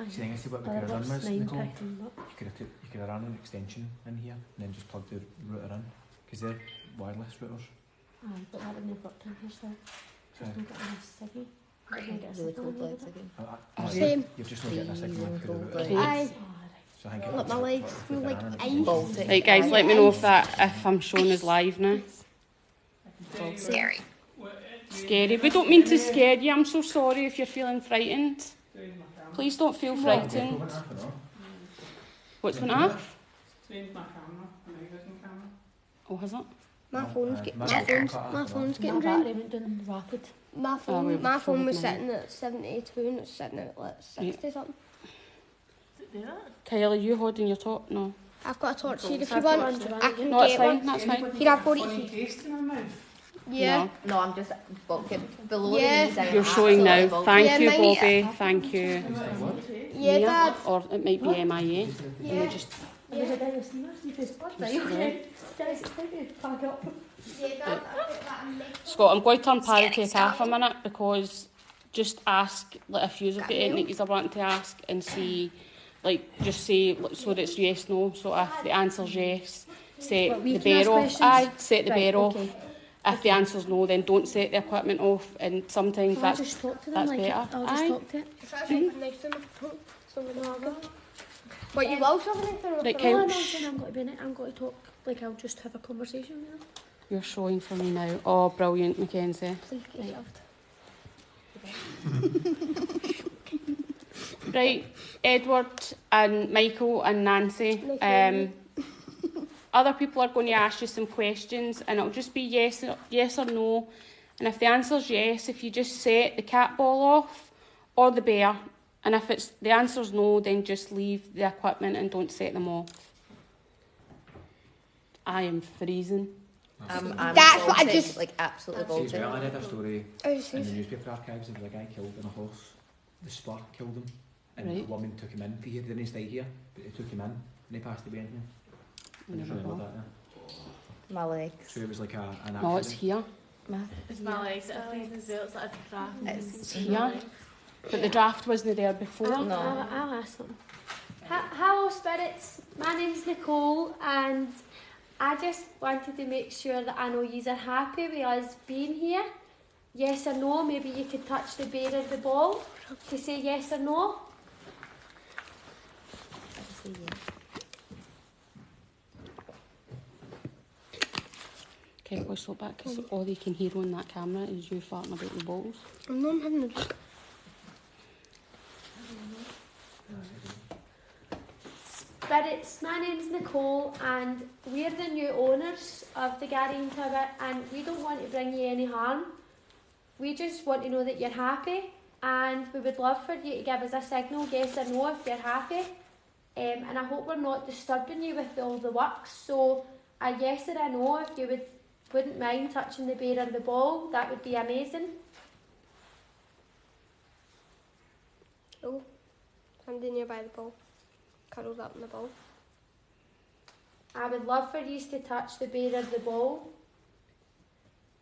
See, I see what we could have done was, Nicole, you could have run an extension in here and then just plugged the router in, because they're wireless routers. Aye, but that wouldn't have worked in here, so just don't get a signal. Really cold legs again. Same. You're just not getting a signal through the router. Aye. So I think Look, my legs feel like ice. Baltic. Right, guys, let me know if I'm showing as live now. Scary. Scary. We don't mean to scare you. I'm so sorry if you're feeling frightened. Please don't feel frightened. What's went off? Oh, has it? My phone's getting My drained. battery went down rapid. My phone was sitting at 72 and it's sitting at like 60 something. Kyle, are you holding your top? No. I've got a torch here if you want. I can No, it's get fine. one. That's fine. Here, I've got it here. Yeah. No, I'm just below Yeah. the knees. You're showing now. Thank Yeah, you, mine- Bobby. Thank you. Yeah, Dad. Or it might be MIA. Yeah. Just It was a bit of steamers, you just put Just okay. Guys, it's time to pack up. Yeah, Dad. I've got that in me. Scott, I'm going to turn paratake off a minute because just ask like if you've got anything you're wanting to ask and see, like just say like, so that it's yes no. So if the answer's yes, set What, we the can ask bear off. questions? Aye, set the Right, bear off. okay. If the answer's no, then don't set the equipment off. And sometimes Can I that's just talk to them that's like better. I'll just Aye. talk to it. It's actually nice to know. But you will something for Right, Oh, Kyle, no, I'm going to be in it. I'm going to talk. Like I'll just have a conversation with them. you're showing for me now. Oh, brilliant, Mackenzie. Please get shoved. Right, Edward and Michael and Nancy. Other people are going to ask you some questions, and it'll just be yes or no. And if the answer's yes, if you just set the cat ball off or the bear, and if it's the answer's no, then just leave the equipment and don't set them off. I am freezing. I'm That's what I bolting, just- like absolutely See, as bolting. well, I read a story Oh, in the see. newspaper archives of a guy killed in a horse. The spur killed him, and Right. a woman took him in. He didn't stay here, but they took him in, and he passed away in here. I just remember that now. My legs. So it was like an accident. No, it's here. It's my legs that are freezing as well. It's like a draft. It's here. But the draft wasn't there before. No. I'll ask them. Hello, spirits. My name's Nicole, and I just wanted to make sure that I know yous are happy with us being here. Yes or no? Maybe you could touch the bear or the ball to say yes or no. Okay, we'll slow back because all they can hear on that camera is you farting about the balls. I'm not having a look. Spirits, my name's Nicole, and we're the new owners of the Garrion Tower, and we don't want to bring you any harm. We just want to know that you're happy, and we would love for you to give us a signal, yes or no, if you're happy. And I hope we're not disturbing you with all the work. So a yes or a no, if you wouldn't mind touching the bear or the ball, that would be amazing. Oh, standing nearby the ball. Cuddled up in the ball. I would love for you to touch the bear or the ball.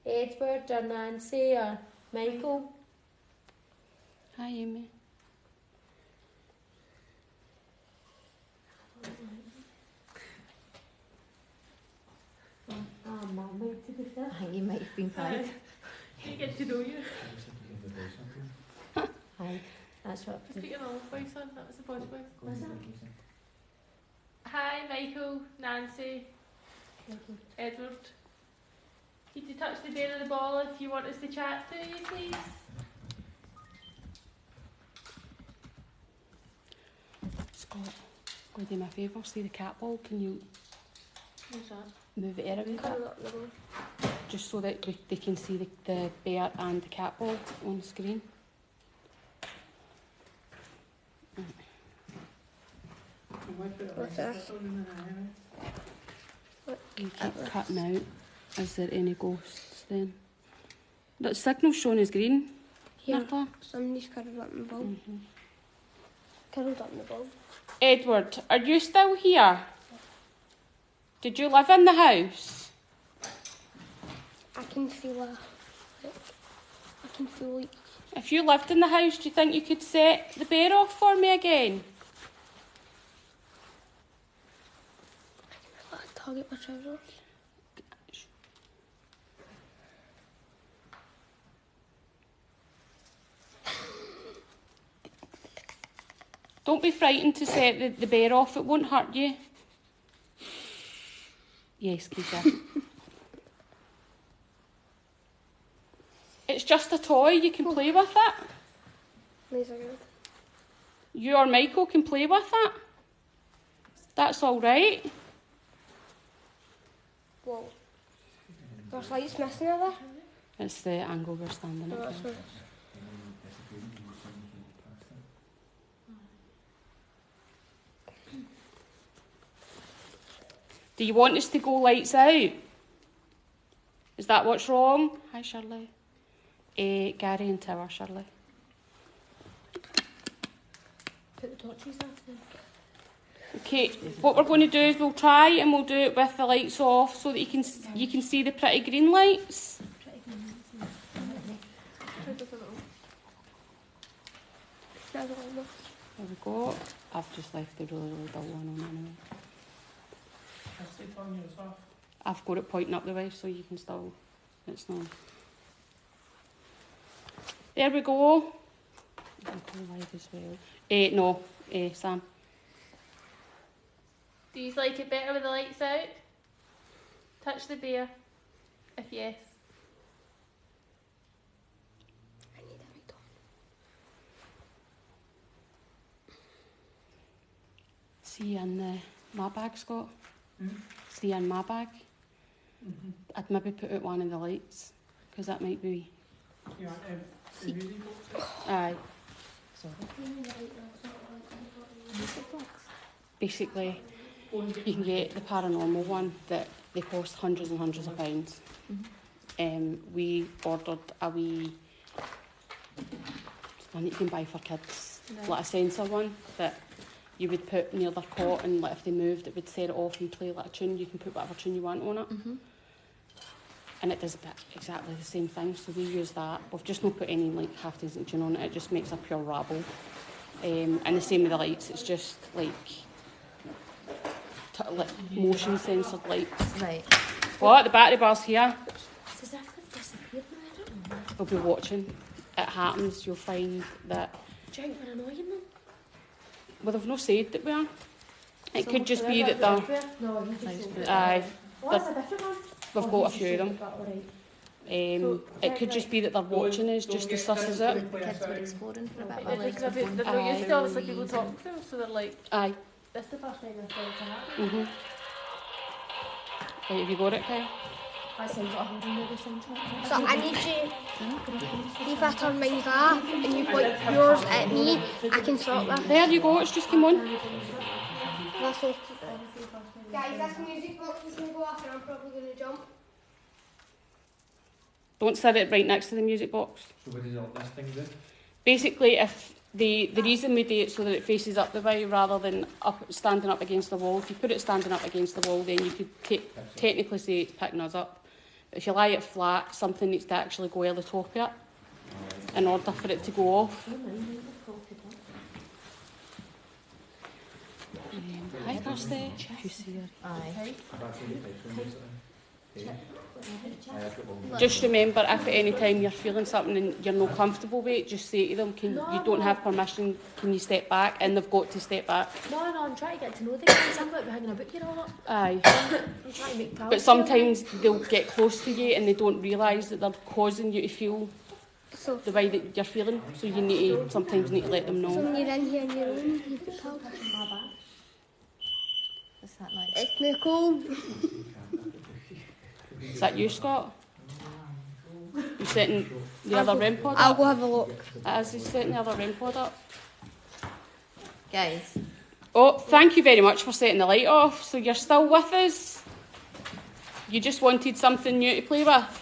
Edward or Nancy or Michael. Hi, Amy. Mum might to be fair. I think you might have been pied. You get to know you. Hi, that's what. Speaking of voice on, that was the voice. Was it? Hi, Michael, Nancy, Edward. Could you touch the bear of the ball if you want us to chat to you, please? Scott, go do me a favour. See the cat ball? Can you What's that? move it around a bit? Cuddled up in the ball. Just so that they can see the bear and the cat ball on the screen. What's this? You keep cutting out. Is there any ghosts then? The signal's showing as green. Here. Nicola. Somebody's cuddled up in the ball. Cuddled up in the ball. Edward, are you still here? Did you live in the house? I can feel a... I can feel like... If you lived in the house, do you think you could set the bear off for me again? Target my trousers. Don't be frightened to set the bear off, it won't hurt you. Yes, Keisha. It's just a toy, you can play with it. These are good. You or Michael can play with it. That's all right. Whoa. There's lights missing over there. It's the angle we're standing No, at. that's there. not. Do you want us to go lights out? Is that what's wrong? Hi, Shirley. Garrion Tower, Shirley. Put the torches off then. Okay, what we're going to do is we'll try and we'll do it with the lights off so that you can see the pretty green lights. There's a little more. There we go. I've just left the really, really dull one on anyway. I've got it pointing up the way so you can still, it's not. There we go. I'll go live as well. No, Sam. Do you like it better with the lights out? Touch the bear. If yes. I need a light on. See in my bag, Scott? See in my bag? I'd maybe put out one of the lights, because that might be... Aye. Sorry. Basically, you can get the paranormal one that they cost hundreds and hundreds of pounds. We ordered a wee one that you can buy for kids, like a sensor one that you would put near their cot, and like if they moved, it would set it off and play like a tune. You can put whatever tune you want on it, and it does exactly the same thing. So we use that. We've just not put any like half decent tune on it. It just makes a pure rabble. And the same with the lights. It's just like motion censored lights. Right. What? The battery bar's here. It's as if they've disappeared now, I don't know. We'll be watching. It happens. You'll find that. Do you think we're annoying them? Well, they've not said that we are. It could just be that they're. No, you just showed it. Aye. Oh, that's a different one. We've got a few of them. It could just be that they're watching us just to suss us out. The kids were exploring for a bit It's while because lights were they're going. not used to obviously people talk to them, so they're like, Aye. this is the first time I've heard it happen. Right, have you got it, Kyle? That sounds like a holding there, the sound track. So I need you, see if I turn mine off and you point yours at me, I can sort that. There you go, it's just come on. That's all. Guys, this music box is going to go off and I'm probably going to jump. Don't set it right next to the music box. So what does all this thing do? Basically, if the reason we do it so that it faces up the way rather than standing up against the wall, if you put it standing up against the wall, then you could technically say it's picking us up. But if you lie it flat, something needs to actually go at the top of it in order for it to go off. Hi, Kirsty. Aye. Just remember, if at any time you're feeling something and you're not comfortable with it, just say to them, you don't have permission, can you step back? And they've got to step back. No, I'm trying to get to know the guys. I'm not hanging about here all up. Aye. I'm trying to make pals. But sometimes they'll get close to you and they don't realise that they're causing you to feel So, the way that you're feeling. So you need to sometimes need to let them so know. when you're in here on your own, you can tell. What's that noise? It's Nicole. Is that you, Scott? You setting the other REM pod I'll up? go have a look. It is, he's setting the other REM pod up. Guys, Oh, thank you very much for setting the light off. So you're still with us? You just wanted something new to play with?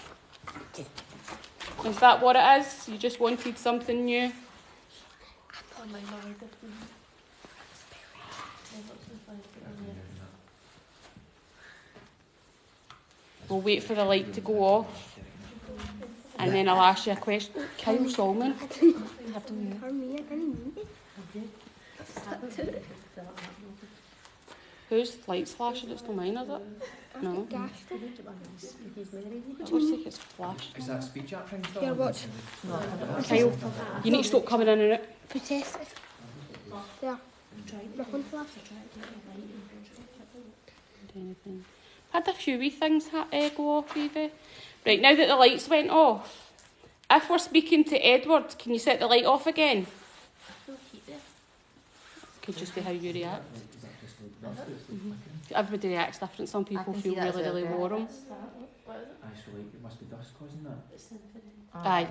Is that what it is? You just wanted something new? We'll wait for the light to go off and then I'll ask you a question. Kyle Solomon. For me, I didn't mean it. Whose light's flashing? It's not mine, is it? No. Gassed it. It looks like it's flashed. Is that speed chat thing still? Here, on? watch. Kyle, you need to stop coming in and out. Protest it. There. Nothing flash. Anything. Had a few wee things go off, Evie. Right, now that the lights went off, if we're speaking to Edward, can you set the light off again? Could just be how you react. Everybody reacts different. Some people feel really, really warm. Actually, it must be dust causing that. Aye.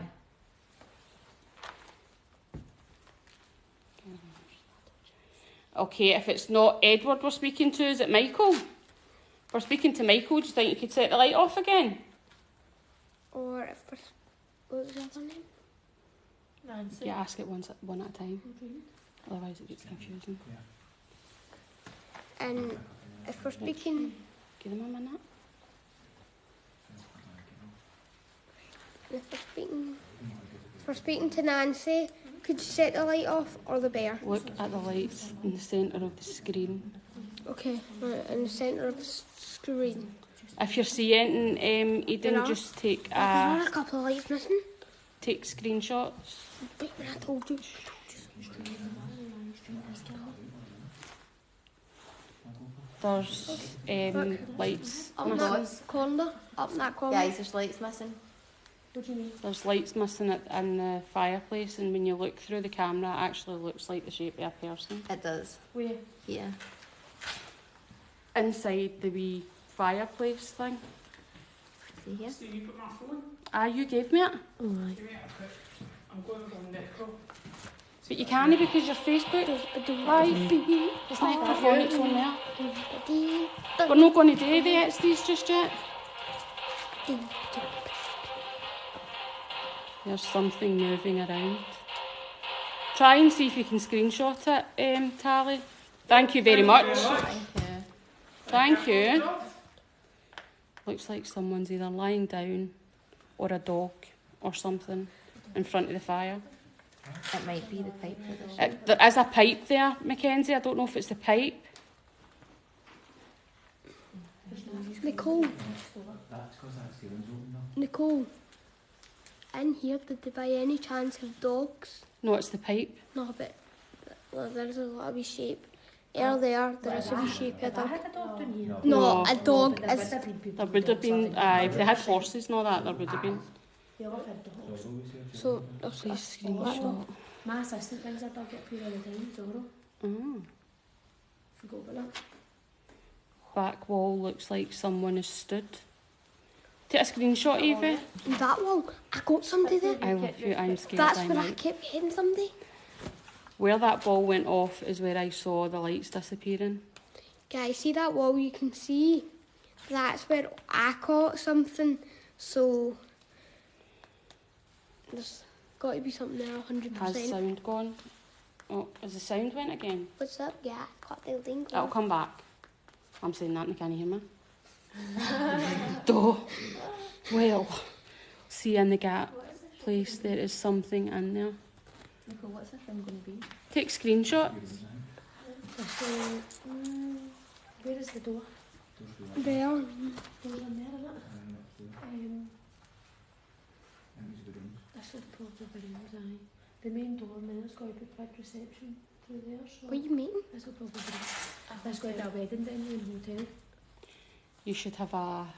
Okay, if it's not Edward we're speaking to, is it Michael? If we're speaking to Michael, do you think you could set the light off again? Or if we're... What was the other name? Nancy. Yeah, ask it one at a time. Otherwise it gets confusing. And if we're speaking... Give them a minute. If we're speaking to Nancy, could you set the light off or the bear? Look at the lights in the centre of the screen. Okay, right, in the centre of the screen. If you're seeing Eden, There are. just take There are a couple of lights missing. take screenshots. Wait, when I told you. There's lights Up missing. that corner. Up that corner. Guys, there's lights missing. What do you mean? There's lights missing in the fireplace, and when you look through the camera, it actually looks like the shape of a person. It does. Where? Yeah. Inside the wee fireplace thing. See here? So you put my phone? Ah, you gave me it. Oh, aye. Give me a quick. I'm going to go necro. But you can't because your Facebook live. There's microphonics on there. We're not going to do the XDs just yet. There's something moving around. Try and see if you can screenshot it, Tally. Thank you very much. Thank you. Thank you. Looks like someone's either lying down or a dog or something in front of the fire. It might be the pipe position. There is a pipe there, Mackenzie. I don't know if it's the pipe. Nicole, That's because that ceiling's open now. Nicole. In here, did they by any chance have dogs? No, it's the pipe. No, but well, there's a lot of wee shape. There is a wee shape here. No, a dog is... There would have been, if they had horses and all that, there would have been. So, Please screenshot. My assistant brings her dog up here all the time, Zorro. Oh. Forgot about that. Back wall looks like someone has stood. Take a screenshot, Evie. that wall, I got somebody there. I love you, I'm scared. That's I'm where I out. kept hitting somebody. Where that ball went off is where I saw the lights disappearing. Guys, see that wall? You can see that's where I caught something. So there's got to be something there, 100%. Has sound gone? Oh, has the sound went again? What's up? Yeah, I caught the thing. It'll come back. I'm saying that and you can't hear me. Duh. Well, see in the gap place there is something in there. Nicole, what's the thing going to be? Take screenshots. So, where is the door? There. Door's in there, isn't it? This is probably the rooms, aye. The main door, and then it's got to be quite reception through there, so... What are you meeting? This will probably be... There's got to be a wedding venue and hotel. You should have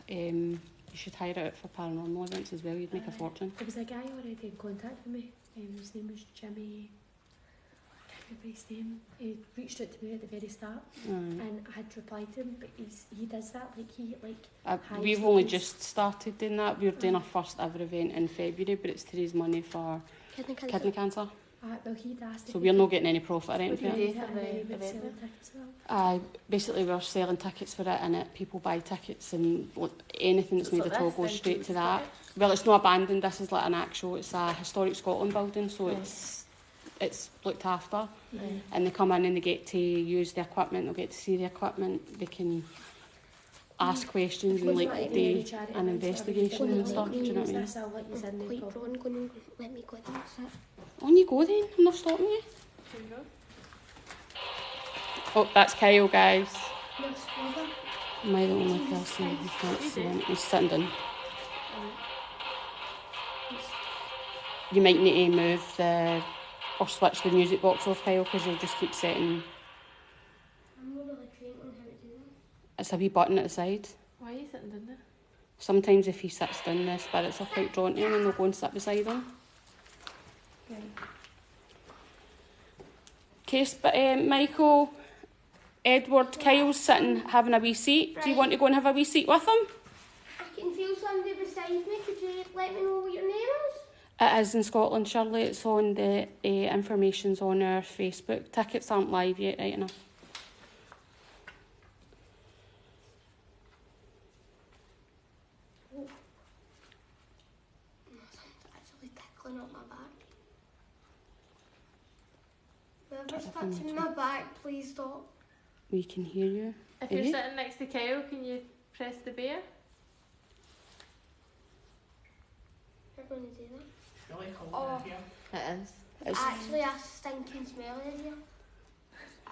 you should hire it out for paranormal events as well. You'd make a fortune. There was a guy already in contact with me. His name was Jimmy. I can't remember his name. He reached out to me at the very start, and I had replied to him. But he does that We've only just started doing that. We're doing our first ever event in February, but it's to raise money for kidney cancer. Well, he'd asked. So we're not getting any profit or anything. do you have the event? Tickets as well. Basically, we're selling tickets for it, and people buy tickets, and anything that's made at all goes straight to that. Well, it's not abandoned. This is like an actual. It's a historic Scotland building, so it's looked after, and they come in and they get to use the equipment. They'll get to see the equipment. They can ask questions and like do an investigation and stuff. Do you know what I mean? Quite drawn, going, let me go there. On you go then. I'm not stopping you. Oh, that's Kyle, guys. Yes, brother. Am I the only person who can't see him? He's sitting down. You might need to move or switch the music box off, Kyle, because you'll just keep setting. I'm not really trained on how to do that. It's a wee button at the side. Why are you sitting down there? Sometimes if he sits down, the spirits are quite drawn to him and they'll go and sit beside him. Okay, Michael, Edward, Kyle's sitting having a wee seat. Do you want to go and have a wee seat with him? I can feel somebody beside me. Could you let me know what your name is? It is in Scotland, Shirley. It's on the information's on our Facebook. Tickets aren't live yet, right enough. Something's actually tickling up my back. Whoever's touching my back, please stop. We can hear you. If you're sitting next to Kyle, can you press the bear? You're going to do that? Really cold Oh. in here. It is. It's actually a stinking smell in here.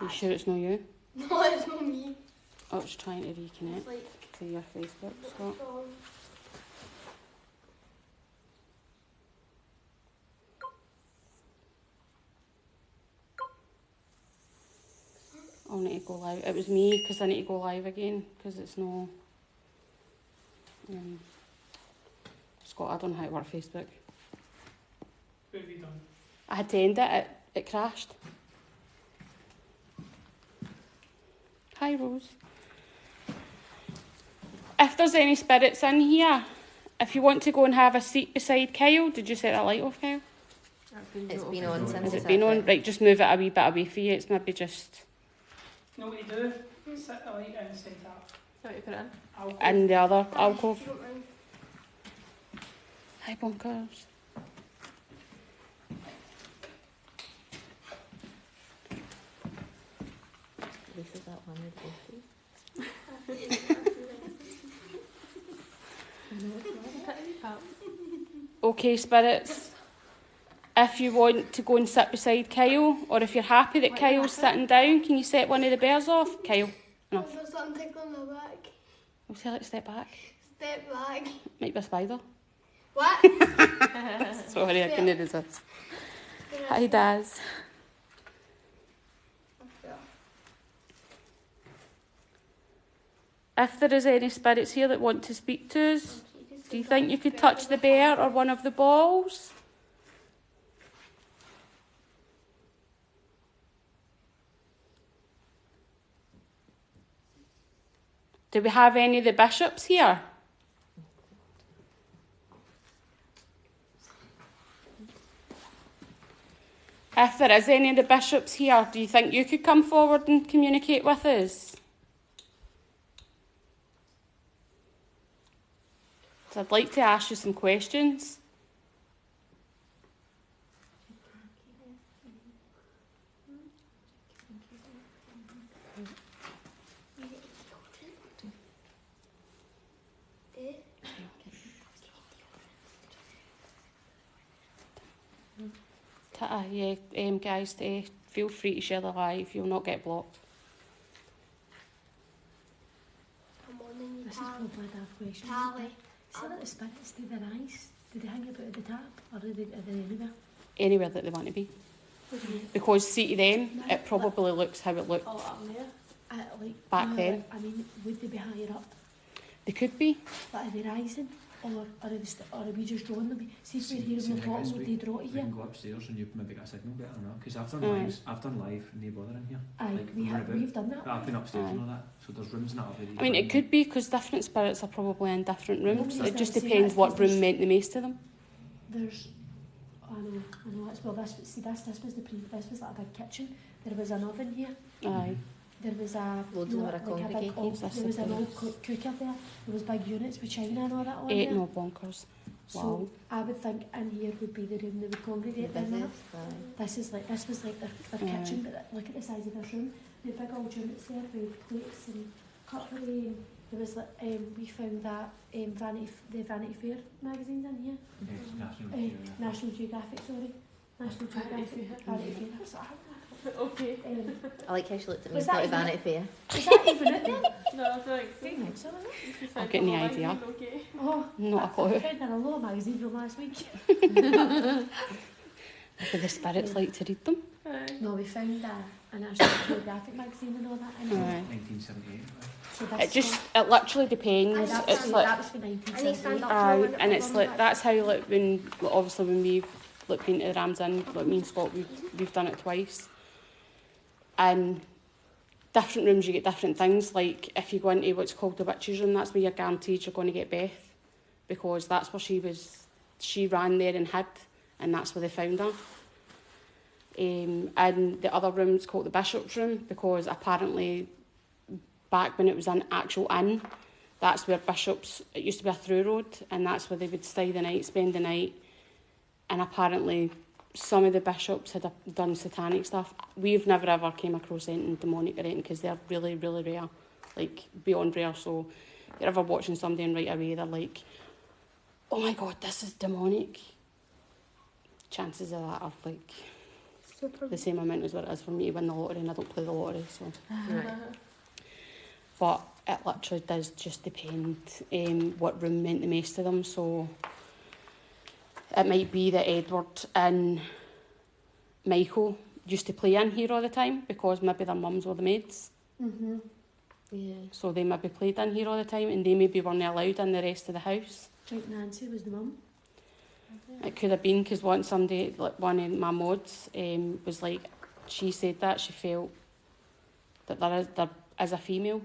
You sure it's not you? No, it's not me. Oh, it's trying to reconnect It's like to your Facebook, Scott. strong. I'll need to go live. It was me because I need to go live again because it's no. Scott, I don't know how to work Facebook. What have you done? I had to end it. It crashed. Hi, Rose. If there's any spirits in here, if you want to go and have a seat beside Kyle, did you set that light off, Kyle? It's been on since Has it's it been on? at Right, just move it a wee bit away for you. It's maybe just You know what you do? Set the light inside that So you put it in. alcohol. in the other If alcove. you don't mind. Hi, bonkers. This is that one with both. Okay, spirits. If you want to go and sit beside Kyle, or if you're happy that Kyle's sitting down, can you set one of the bears off? Kyle, enough. There's something tickling my back. I'll tell it to step back. Step back. Might be a spider. What? Sorry, I couldn't resist. Hi, Daz. If there is any spirits here that want to speak to us, do you think you could touch the bear or one of the balls? Do we have any of the bishops here? If there is any of the bishops here, do you think you could come forward and communicate with us? So I'd like to ask you some questions. Yeah, guys, feel free to share the live. You'll not get blocked. Come on, then you This is can. probably a daft question. Tally. So that the spirits, do their eyes, do they hang about at the tap, or are they anywhere? Anywhere that they want to be. Because see to them, it probably looks how it looked Oh, up there? Like, back no, then. I mean, would they be higher up? They could be. But are they rising? Or are we just drawing them? See if we're here on the bottom, would they draw to We you? can go upstairs and you maybe get a signal better now. Because I've done Aye. I've done live, no bother in here. Aye, Like, we we're have, about- we've done that. I've been upstairs Aye. and all that, so there's rooms in that already. I mean, it could be because different spirits are probably in different rooms. Nobody's It just never seen depends it, what because room meant the most to them. There's, I know, that's, well, this was this was like a big kitchen. There was an oven here. Aye. There was a, Loads of them are big congregating. old, there was an old cooker there. There was big units with china and all that on Eight there. no bonkers. So Wow. I would think in here would be the room they would congregate in. Business. This was like their kitchen, but look at the size of this room. The big old units there with plates and cutlery and There was like, we found that the Vanity Fair magazines in here. It's National National Geographic, sorry. National Geographic, Vanity Fair. That's what Okay. I like how she looked at me Was and that thought Vanity Fair. is that even it then? No, I don't I think think so, is it? so. I've got no idea. Okay. Oh, Not a clue. I found in a lot of magazines from last week. Maybe the spirits like to read them. Aye. No, we found a National Geographic magazine and all that in here. Aye. 1978. So It literally depends. that It's was, like that was for 1978. aye, and it's like that's how like when obviously when we've like been to the Rams Inn, like me and Scott, we've done it twice. And different rooms you get different things. Like if you go into what's called the witches' room, that's where you're guaranteed you're going to get Beth, because that's where she ran there and hid, and that's where they found her. And the other room's called the Bishop's room, because apparently back when it was an actual inn, that's where Bishop's, it used to be a through road, and that's where they would stay the night, spend the night. And apparently some of the bishops had done satanic stuff. We've never ever came across anything demonic or anything, because they're really, really rare, like beyond rare. So if you're ever watching somebody and right away they're like, oh my God, this is demonic, chances of that are like the same amount as what it is for me to win the lottery, and I don't play the lottery, so. Right. But it literally does just depend what room meant the most to them. So it might be that Edward and Michael used to play in here all the time, because maybe their mums were the maids. Mm-hmm. Yeah. So they maybe played in here all the time, and they maybe weren't allowed in the rest of the house. I think Nancy was the mum. It could have been because one of my mods was like, she said that she felt that there is a female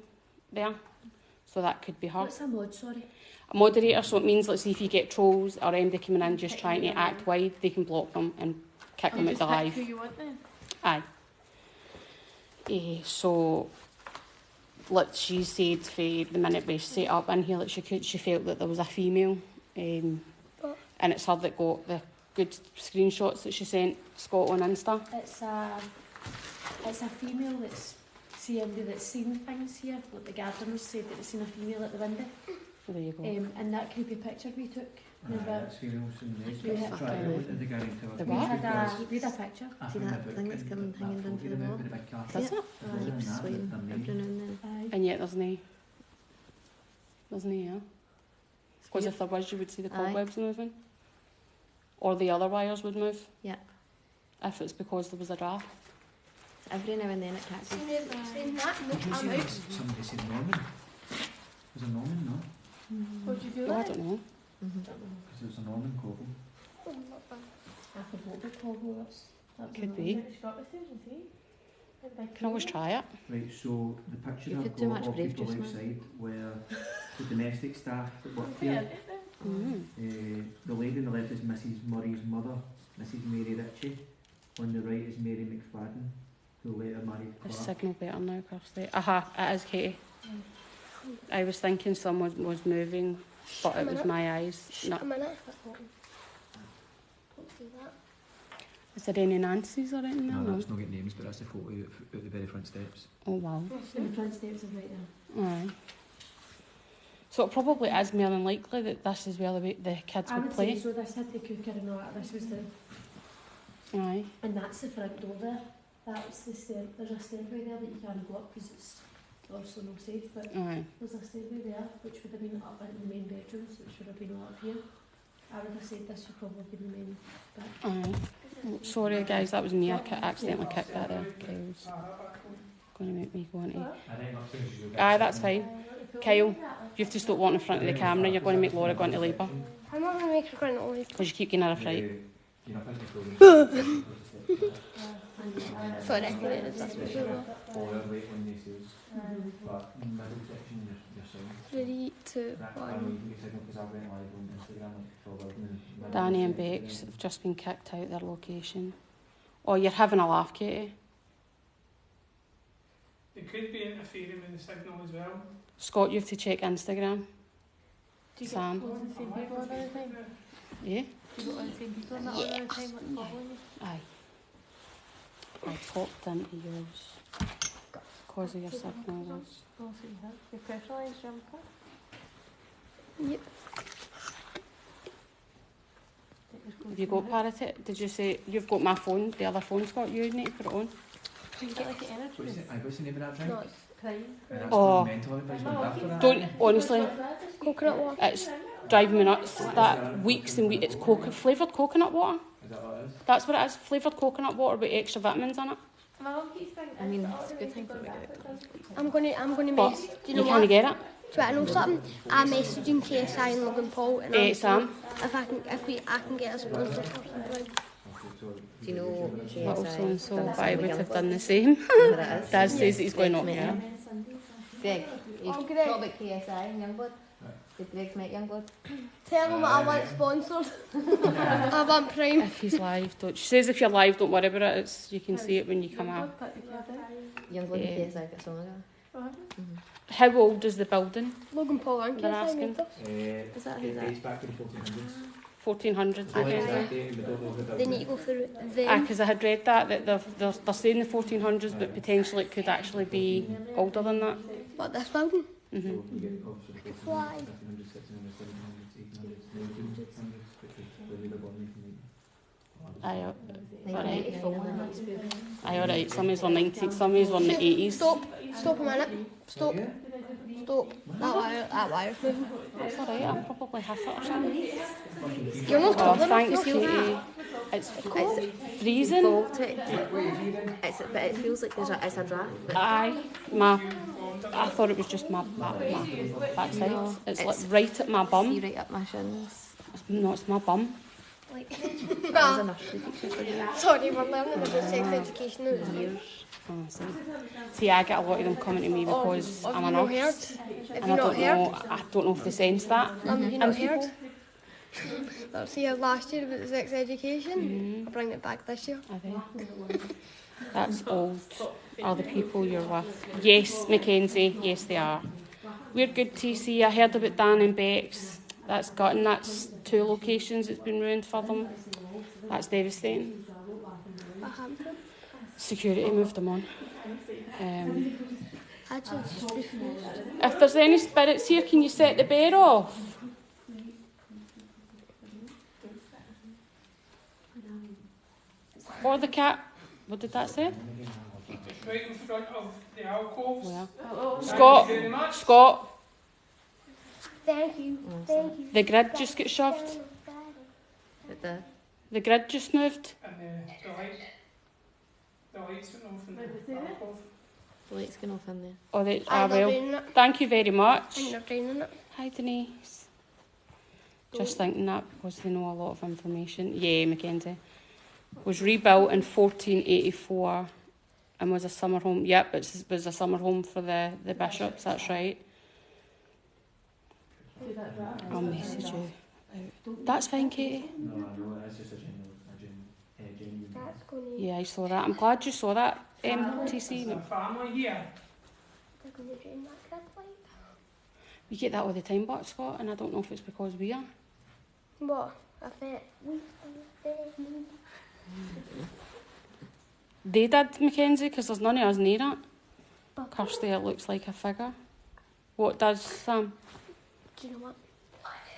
there, so that could be her. What's a mod, sorry? A moderator, so it means, let's see, if you get trolls or anybody coming in just trying to act wide, they can block them and kick them out the live. Who you want then? Aye. So, like she said, for the minute we set up in here, like she felt that there was a female, and it's her that got the good screenshots that she sent Scott on Insta. It's a female that's seen things here. Like the gardeners said that they seen a female at the window. There you go. And that creepy picture we took. That's females in the next. Yeah. Try it out in the Garrion Tower. The We what? had a picture. See that thing that's coming hanging down for the wall? Does it? I keep swaying every now and then. Aye. And yet there's no here. Because if there was, you would see the cobwebs moving. Or the other wires would move. Yeah. If it's because there was a draft. Every now and then it catches. Somebody said Norman. Was it Norman, no? What'd you do? No, I don't know. Because it was a Norman cobble. I forgot the cobble. Could be. Can always try it. Right, so the picture You've I've had too got much of brave people juice, man. outside were the domestic staff that worked here. The lady on the left is Mrs. Murray's mother, Mrs. Mary Ritchie. On the right is Mary McFadden, who later married The Clark. signal better now, Kirsty. Aha, it is Katie. I was thinking someone was moving, but it was my eyes. No. A minute. Don't do that. Is there any Nancy's or anything there? No, No. that's not getting names, but that's the photo at the very front steps. Oh wow. The front steps is right there. Aye. So it probably is more than likely that this is where the kids I would would play. say so. This had the cooker and all that. This was the, Aye. and that's the front door there. That's the stair. There's a stairway there that you can't go up because it's also not safe. But Aye. there's a stairway there which would have been up in the main bedrooms, which would have been all up here. I would have said this would probably be the main bit. Aye. Oh, sorry guys, that was me. I accidentally kicked that there. Kyle's going to make me go into. Aye, that's fine. Kyle, you have to stop walking in front of the camera. You're going to make Laura go into labour. I'm not going to make her go into labour. Because you keep getting her a fright. Sorry, that's But middle section, you're saying. 3, 2, 1. Danny and Bex have just been kicked out their location. Oh, you're having a laugh, Katie. It could be interfering with the signal as well. Scott, you have to check Instagram. Do you Sam. get all the same people all the time? Yeah? Do you got all the same people on that all the time? What's following you? Aye. I popped into yours. because of your signal loss. Your pressurised jumper. Yep. Have you got Parrot? Did you say you've got my phone? The other phone's got you. You need to put it on. Is that like an energy? What's the name of that drink? No, it's Crying. That's Oh. mental. Everybody's going daft for that. Don't honestly. coconut water. It's driving me nuts. That weeks and weeks. It's flavoured coconut water. Is that what it is? That's what it is. Flavoured coconut water with extra vitamins in it. My mum keeps thinking I mean, it's a good thing to make it. I'm gonna But mess. Do you you know can't what? get it. Do I know something? I'm messaging KSI and Logan Paul and I'm Sam. if I can get a sponsor. Do you know Little KSI? so and so, done but I something would with have Youngblood? done the same. You know what it is? Dad says that he's going up here. Greg, you Oh, talk Greg. about KSI and Youngblood. Did Greg met Youngblood? Tell them I want sponsored. I want Prime. If he's live, don't. She says if you're live, don't worry about it. You can see it when you come out. Youngblood Yeah. and KSI got song together. How old is the building? Logan Paul and They're KSI asking. made us. Is that who It that? dates back to the 1400s. 1400s. So I the guess. exact date, we don't know who built They it. need to go through Ah, them. because I had read that they're saying the 1400s, but potentially it could actually be older than that. What, this building? So Mhm. we get the cops for the 1400s, Why? 1500s, 1600s, 1700s, 1800s, 1900s, which was when we were born in 1980. Aye, 1994. aye, alright. Some is were 90s, some is were in the 80s. Stop a minute. Stop. Yeah? Stop. That wire's moving. That's alright. I'll probably have it or something. You're not Oh, tall enough. thanks, You'll feel Katie. that. It's It's freezing. Baltic. But it feels like it's a draft. But Aye, I thought it was just my backside. No, it's it's- like right at my see bum. right up my shins. No, it's my bum. I was a nursery teacher for years. Sorry, we're learning about sex education now. Years. Honestly. See, I get a lot of them coming to me because Have I'm you a not nurse. heard? Have And you I not don't heard? know. I don't know if they sense that. Have you in not people. heard? Let's see how last year about sex education. I'll bring it back this year. Are they? That's old. Are the people you're with? Yes, Mackenzie. Yes, they are. We're good, TC. I heard about Dan and Bex. That's gutting. That's 2 locations. It's been ruined for them. That's devastating. What happened to him? Security moved them on. Actually, it's just refused. If there's any spirits here, can you set the bear off? Or the cat. What did that say? Right in front of the alcoves. Where? Thank Scott. you very much. Scott. Thank you. Thank you. The grid just got shoved. But The grid just moved. And the lights went off in the alcove. the light's going off in there. Oh, they, They're well. draining it. Thank you very I much. think they're draining it. Hi, Denise. Just thinking that because they know a lot of information. Yeah, Mackenzie. Was rebuilt in 1484 and was a summer home. Yep, it was a summer home for the bishops, that's right. I'll message you. That's fine, Katie. No, I know, it's just a genuine. That's going to... Yeah, I saw that. I'm glad you saw that, There's TC. a family here. They're going to drain that grid light. We get that all the time, but Scott, and I don't know if it's because we are. What? I bet. They did, Mackenzie, because there's none of us near it. Kirsty, it looks like a figure. What does Sam? Do you know what?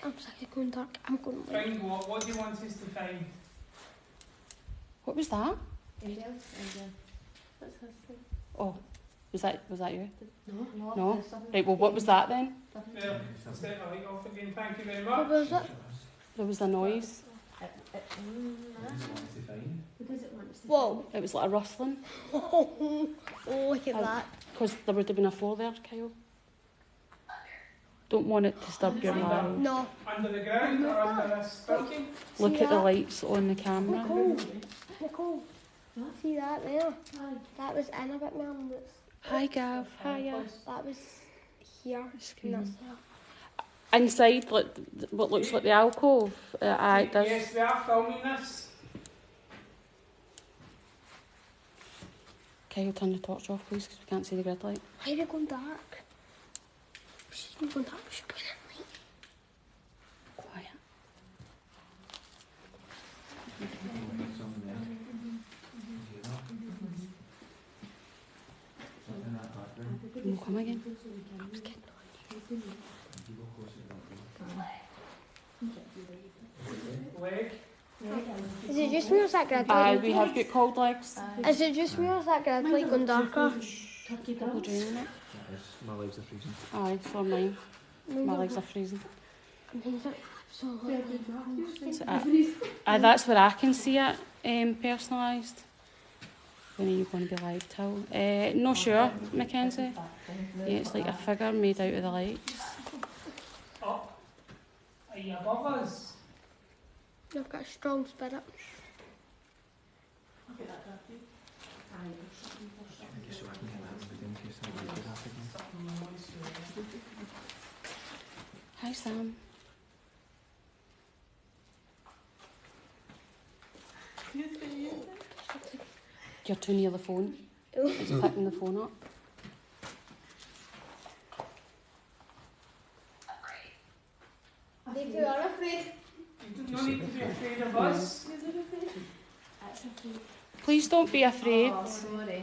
I'm sick of going dark. I'm going to... Find what? What do you want us to find? What was that? Anybody else? Oh, was that you? No. No? There's something. Right, well, what was that then? There, set the light off again. Thank you very What much. was it? There was a noise. Whoa. It was like a rustling. Oh, look at that. Because there would have been a floor there, Kyle. Don't want it to disturb your mind. No. Under the ground or under this building? Look See at the that? lights on the camera. Nicole. See that there? That was in a bit, ma'am. Hi, Gav. Hiya. That was here. Screen. And that's there. Inside, like, what looks like the alcove. Aye, it does. Yes, we are filming this. Kyle, turn the torch off, please, because we can't see the grid light. Why are we going dark? We should be going dark. We should be in light. Quiet. that background. Can you come again? You go closer to that. Leg. Is it just me or is that grid Aye, light? we have got cold legs. Is it just me or is that grid light going darker? Double draining it. That is, my legs are freezing. Aye, so are mine. My legs are freezing. So Aye, that's where I can see it personalised. When are you going to be live till? No sure, Mackenzie. Yeah, it's like a figure made out of the lights. Up. Are you above us? I've got a strong spirit. Just so I can get that moved in case I do that again. Hi, Sam. You're too near the phone. It's picking the phone up. They two are afraid. You don't need to be afraid of us. Please don't be afraid. We're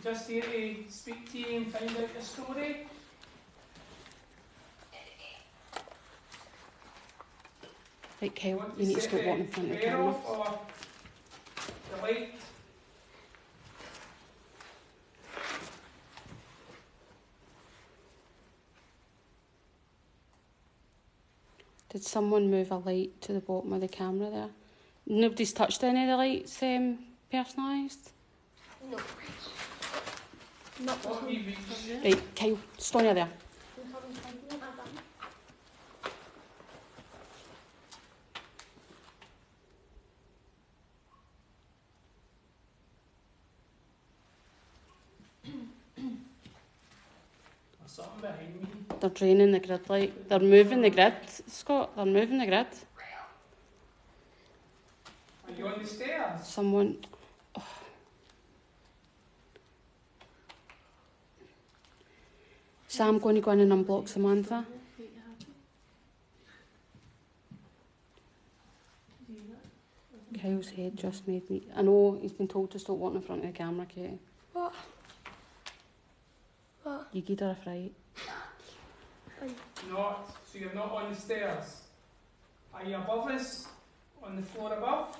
just here to speak to you and find out your story. Right, Kyle, you need to stop walking in front of the air camera. off or the light. Did someone move a light to the bottom of the camera there? Nobody's touched any of the lights personalised? No. Not this What one. we reached. Right, Kyle, stand near there. There's something behind me. They're draining the grid light. They're moving the grid, Scott. They're moving the grid. Are you on the stairs? Someone... Sam going to go in and unblock Samantha. Kyle's head just made me... I know he's been told to stop walking in front of the camera, Katie. What? What? You gave her a fright. Not. So you're not on the stairs. Are you above us? On the floor above?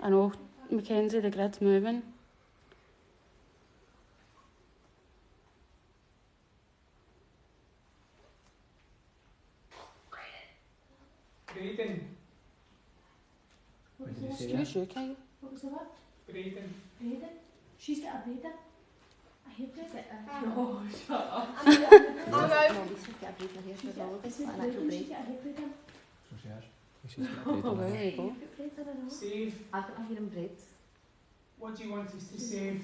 I know, Mackenzie, the grid's moving. Breathing. What did you say Excuse you, Kyle. What was the word? Breathing. Braiding? She's got a braider. I hear braiding. No, shut up. I'm out. She's got a braider. She's got a hair braider. So she has. She's got a Oh, braid on well, her. there you go. Save. I hear him braids. What do you want us to save?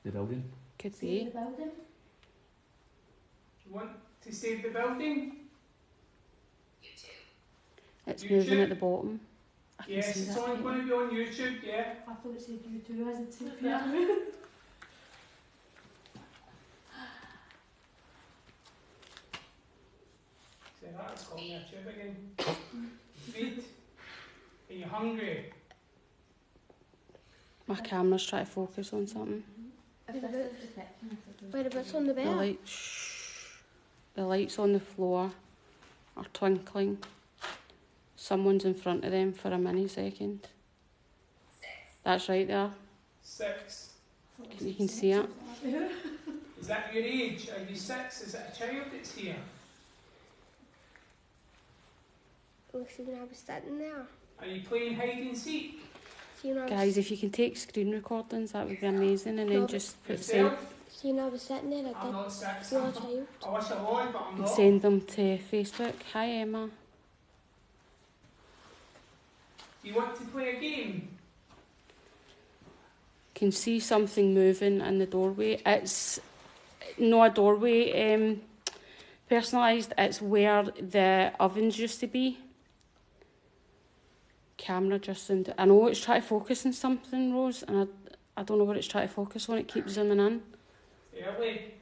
The building. Could See be. the building? You want to save the building? It's YouTube? moving at the bottom. I can Yes, see it's that. only going to be on YouTube, yeah. I thought it said you two as it's in Say that, it's called me a tube again. Feed. Are you hungry? My camera's trying to focus on something. Whereabouts on the The bed? light, the lights on the floor are twinkling. Someone's in front of them for a mini second. That's right there. 6. You can see it. Is that your age? Are you 6? Is it a child that's here? Looks like I was sitting there. Are you playing hide and seek? Seeing I was, Guys, if you can take screen recordings, that would be amazing. And then No, just Yourself? seeing I was sitting there, I I'm did not 6. feel a child. I wish I was, but I'm not. send them to Facebook. Hi, Emma. Do you want to play a game? Can see something moving in the doorway. It's not a doorway personalised, it's where the ovens used to be. Camera just zoomed. I know it's trying to focus on something, Rose, and I don't know what it's trying to focus on. It keeps zooming in. Early.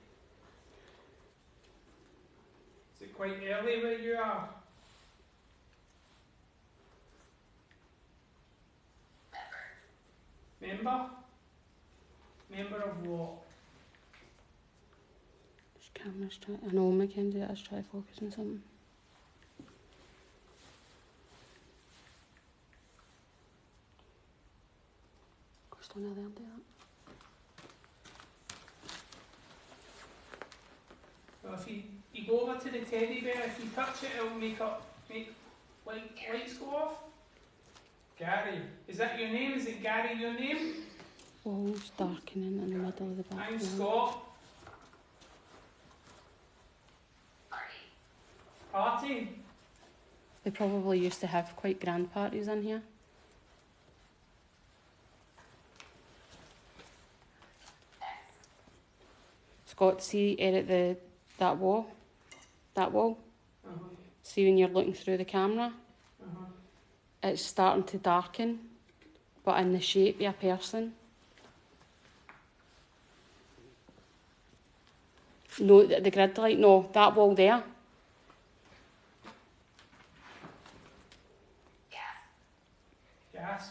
Is it quite early where you are? Member? Member of what? This camera's trying. I know, Mackenzie, I was trying to focus on something. Go stand there and do that. Well, if you go over to the teddy bear, if you touch it, it'll make lights go off. Gary, is that your name? Is it Gary your name? Walls darkening in the middle of the back. I'm Scott. Party? They probably used to have quite grand parties in here. Scott, see Eric, that wall? See when you're looking through the camera? It's starting to darken, but in the shape of a person. No, the grid light, no, that wall there. Gas?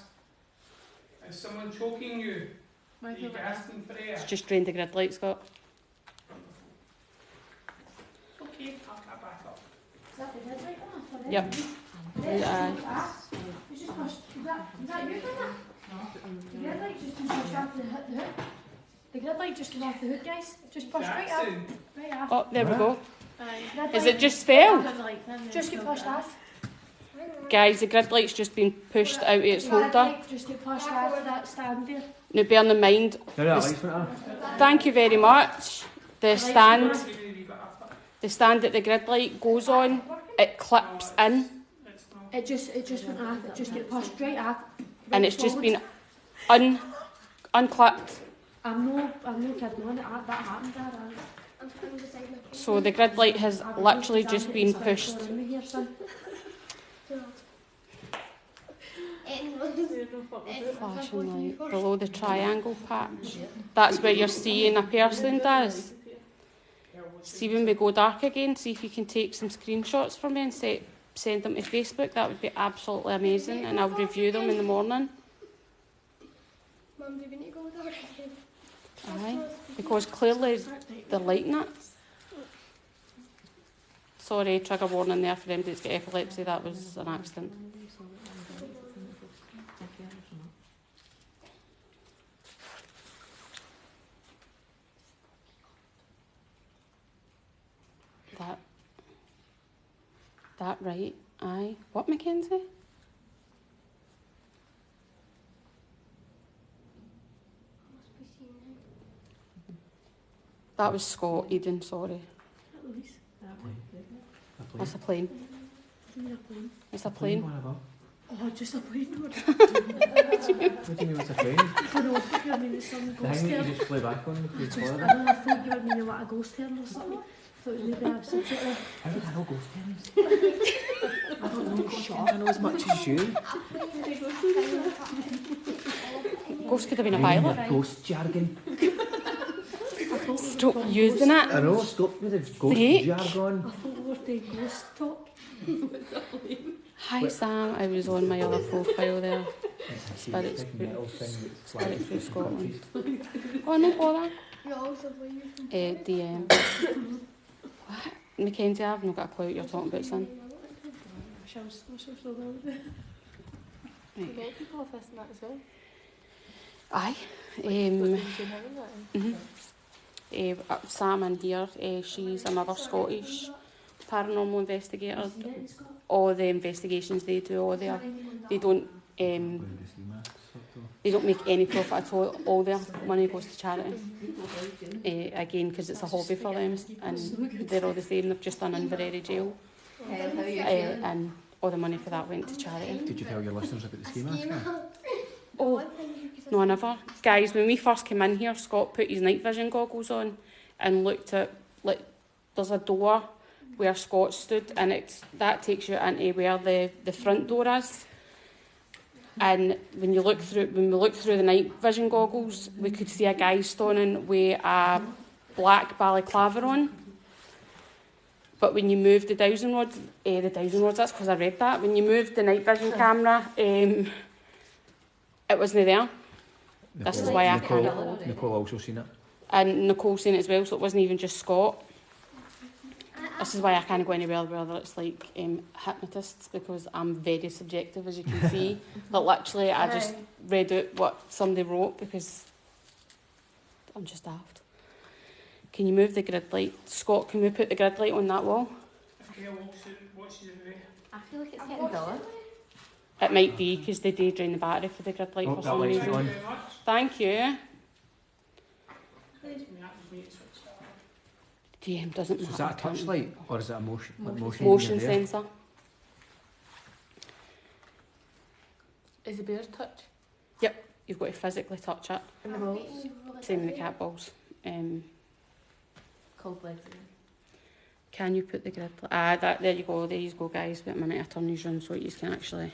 Is someone choking you? Are you gasping for air? It's just drained the grid light, Scott. Okay, I'll cut back up. Is that the grid light off already? Yep. Is that you doing that? The grid light just pushed off the hood. The grid light just came off the hood, guys. Just pushed right off. Jackson, Right off. Oh, there we go. Grid Is light it just fell? just get pushed off? Guys, the grid light's just been pushed out of its Grid holder. light just get pushed off that stand there. Now bear in mind, thank you very much. The stand that the grid light goes on, it clips in. It just went off. It just get pushed right off. And it's just been unclipped. I'm no kidding on it. That happened, Dad. So the grid light has literally just been pushed. Flashing light below the triangle patch. That's where you're seeing a person does. See when we go dark again, see if you can take some screenshots for me and send them to Facebook. That would be absolutely amazing, and I'll review them in the morning. Mum, do we need to go dark again? Aye, because clearly they're lighting it. Sorry, trigger warning there for anybody that's got epilepsy, that was an accident. That right, aye. What, Mackenzie? That was Scott, Eden, sorry. That's a plane. It's a plane. Oh, just a plane. What do you mean it's a plane? I don't know. I mean, it's some The ghost thing that hair. you just fly back on the I Florida. don't know, I thought you were meaning like a ghost hair or something. I thought it was maybe a subject there. How did I know ghost terms? I don't know shit. I know as much as you. Ghost could have been a I know pilot. your ghost jargon. Stop using it. I know, stop with the ghost Fake. jargon. I thought we were doing ghost talk. Hi Sam, I was on my other profile there. It's a Spirits big Group. metal thing that's Spirits Group flying. Scotland. Oh, no bother. You also believe in DM. What? Mackenzie, I've not got a clue what you're talking about, son. I shall slow down. Right. lot of people have this and that as well. Aye. Sam in here, she's another Scottish paranormal investigator. All the investigations they do, they don't make any profit at all. All their money goes to charity. Again, because it's a hobby for them, and they're all the same. They've just done Inverary jail, and all the money for that went to charity. Did you tell your listeners about the ski mask? Oh, no, I never. Guys, when we first came in here, Scott put his night vision goggles on and looked at, like, there's a door where Scott stood, and that takes you into where the front door is. And when we looked through the night vision goggles, we could see a guy standing with a black balaclava on. But when you moved the dowsing rods, that's because I read that. When you moved the night vision camera, it wasn't there. This is why I can't Nicole, vote. Nicole also seen it. And Nicole seen it as well, so it wasn't even just Scott. This is why I can't go anywhere whether it's like hypnotists, because I'm very subjective, as you can see. But literally, I just read out what somebody wrote because I'm just daft. Can you move the grid light? Scott, can we put the grid light on that wall? Okay, watch it away. I feel like it's getting duller. It might be because they did drain the battery for the grid light Oh, for that some light's reason. on. Very much. Thank you. So DM doesn't So matter. is that a touch light or is it a motion? Motion reader there? sensor. Is the bear touch? You've got to physically touch it. And the balls? Same with the cat balls. Cold legs. Can you put the grid light? There you go. There you go, guys. Wait a minute, I turn these round so you can actually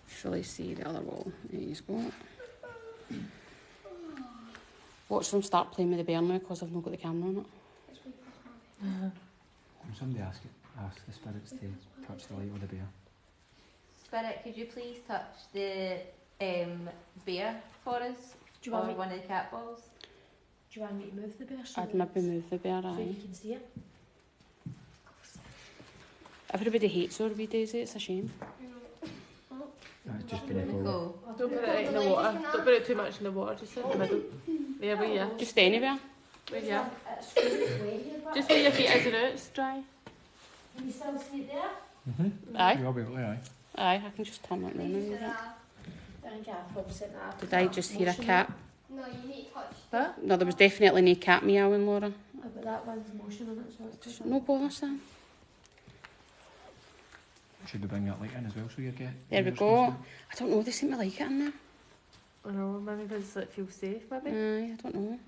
fully see the other wall. There you go. Watch them start playing with the bear now because I've not got the camera on it. Can somebody ask the spirits to touch the light with the bear? Spirit, could you please touch the bear for us? Do you want Or me? one of the cat balls? Do you want me to move the bear? So I'd that maybe move the bear, so aye. you can see it. Everybody hates her wee Daisy, it's a shame. That's just been Nicole. Go. Don't put it right in the water. Don't put it too much in the water, just in the middle. There we are. Just anywhere. Yeah. It's wet here, but Just where your feet is and it's dry. can you still see it there? Aye, You'll be able to, aye. aye, I can just turn it round a wee bit. I think I've probably sent that. Did I just hear a cat? No, you need to touch. What? No, there was definitely no cat meowing, Laura. Oh, but that one's motion on it, so it's different. No bother, Sam. Should we bring that light in as well so you get... There we go. I don't know, they seem to like it in there. I know, maybe because it feels safe, maybe. Aye, I don't know.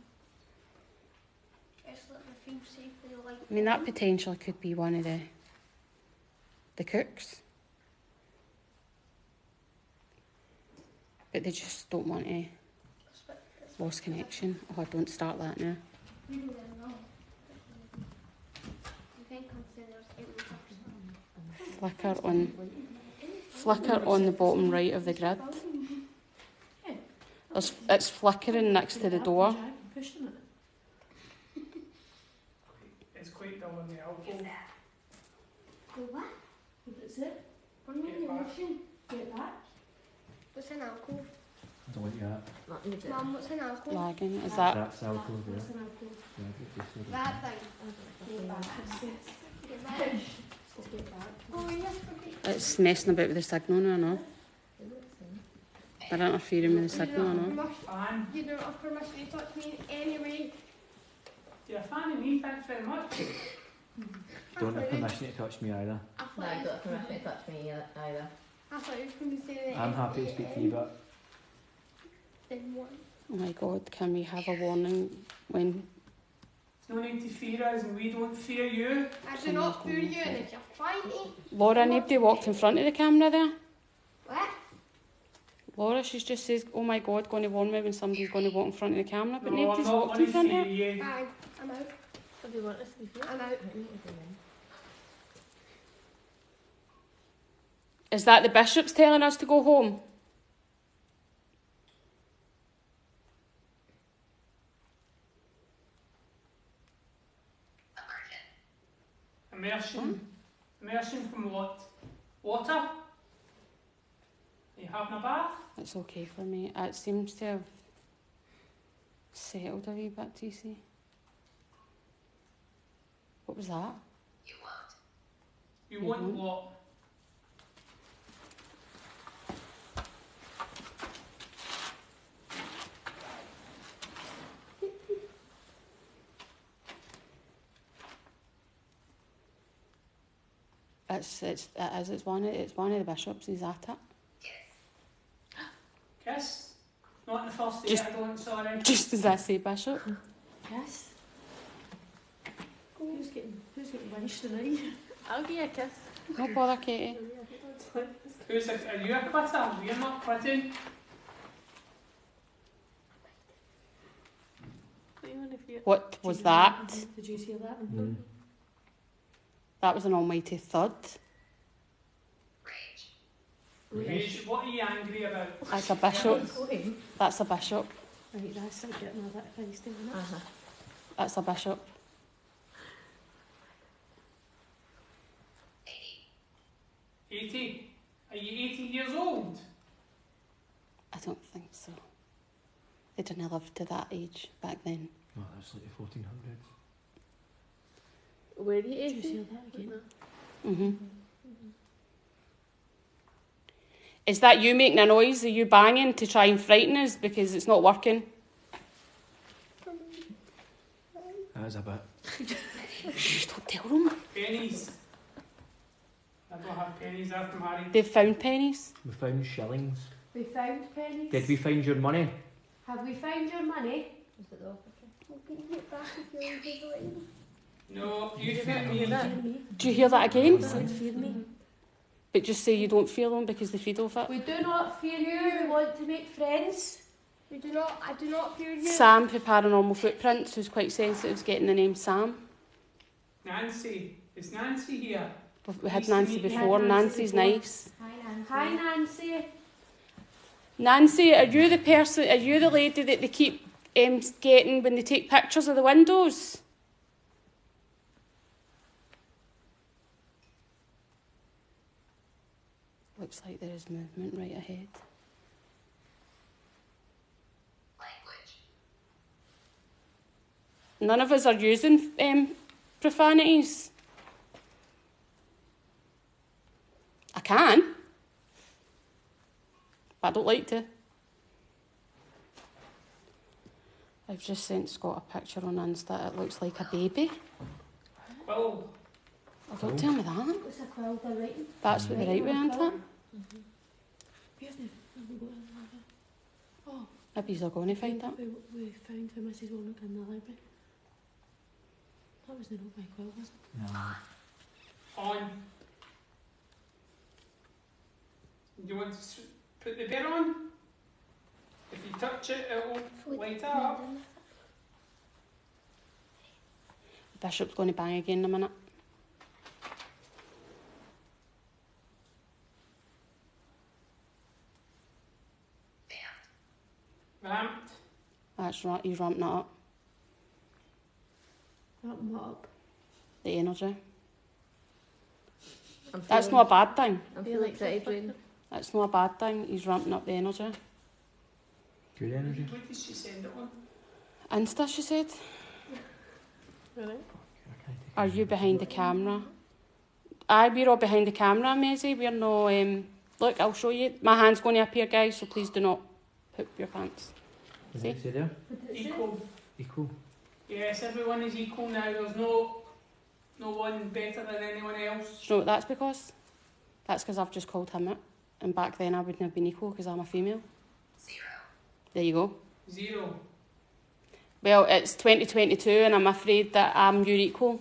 It's like the feel safe for the light. I mean, that potentially could be one of the cooks. But they just don't want to lost connection. Oh, don't start that now. You don't know. You can consider it Flicker on the bottom right of the grid. It's flickering next to the door. Pushing it. It's quite dull in the elbow. The what? What is it? What do you mean the motion? Get back. What's an alcove? I don't like that. Mum, what's an alcove? Lagging. Is that? That's alcohol there. What's an alcove? Yeah, just sort of- That thing. Get back. Get back. Just get back. Oh, yes, okay. It's messing about with the signal now, I know. They're interfering with the signal, I know. Fan. You don't have permission to touch me anyway. You're a fan of me, thanks very much. Don't have permission to touch me either. I No, thought I you don't have permission to touch me either. I thought you was going to say that. I'm happy to speak to you, but Then what? Oh my God, can we have a warning when... There's no need to fear us and we don't fear you. I do not fear you, and if you're trying to. Laura, nobody walked in front of the camera there. What? Laura, she's just says, oh my God, going to warn me when somebody's going to walk in front of the camera, but No, I'm nobody's not walked going in to front fear of it. you. Aye, I'm out. What do you want us to do? I'm out. Is that the bishop's telling us to go home? Immersion. Immersion from what? Water? Are you having a bath? It's okay for me. It seems to have settled a wee bit, do you see? What was that? You want what? It's one of the bishops. He's at it. Kiss? Not in the first day, Just- I don't, sorry. Just as I say, bishop. Yes. Who's getting winched tonight? I'll give you a kiss. No bother, Katie. Are you a quitter? We're not quitting. What do you want to fear? What was that? Did you hear that? That was an almighty thud. Rage. What are you angry about? That's a bishop. That's a bishop. Right, that's like getting a bit feisty, isn't it? Uh-huh. That's a bishop. 80? Are you 80 years old? I don't think so. They didn't live to that age back then. No, that's like the 1400s. Were you Did you 80? say that again? Mm-hmm. Is that you making a noise? Are you banging to try and frighten us because it's not working? That is a bit. Shh, don't tell them. Pennies. I don't have pennies, they're from Harry. They've found pennies. We found shillings. We found pennies. Did we find your money? Have we found your money? Is it the officer? Well, can you get back if you're invisible? No, you fear me in that. Fear me. Do you hear that again? I said fear me. But just say you don't fear them because they feed off it. We do not fear you. We want to make friends. I do not fear you. Sam for Paranormal Footprints, who's quite sensitive, is getting the name Sam. Nancy. Is Nancy here? We had Nice to Nancy meet you. before. We had Nancy Nancy's before. nice. Hi, Nancy. Hi, Nancy. Nancy, are you the person? Are you the lady that they keep getting when they take pictures of the windows? Looks like there is movement right ahead. None of us are using profanities. I can, but I don't like to. I've just sent Scott a picture on Insta. It looks like a baby. Well, Oh, don't tell me that. It's a quill they're writing. That's what they write with, isn't it? Where have we got it? Oh, Maybe you're going to find that. we found for Mrs. Warnock in the library. That was the note by quill, wasn't it? No. on. Do you want to put the bear on? If you touch it, it'll light up. Bishop's going to bang again in a minute. Ramped. That's right, he's ramping it up. Ramp 'em up. The energy. I'm That's feeling- not a bad thing. I'm feeling pretty drained. That's not a bad thing. He's ramping up the energy. Good energy. What did she send it on? Insta, she said. Really? I can't take Are it. you behind the camera? Aye, we're all behind the camera, Maisie. We're no... look, I'll show you. My hand's going to appear, guys, so please do not poop your pants. Does See? it say there? Equal. Equal. Yes, everyone is equal now. There's no one better than anyone else. Do you know what that's because? That's because I've just called him out. And back then I wouldn't have been equal because I'm a female. 0. There you go. 0. Well, it's 2022 and I'm afraid that I'm your equal.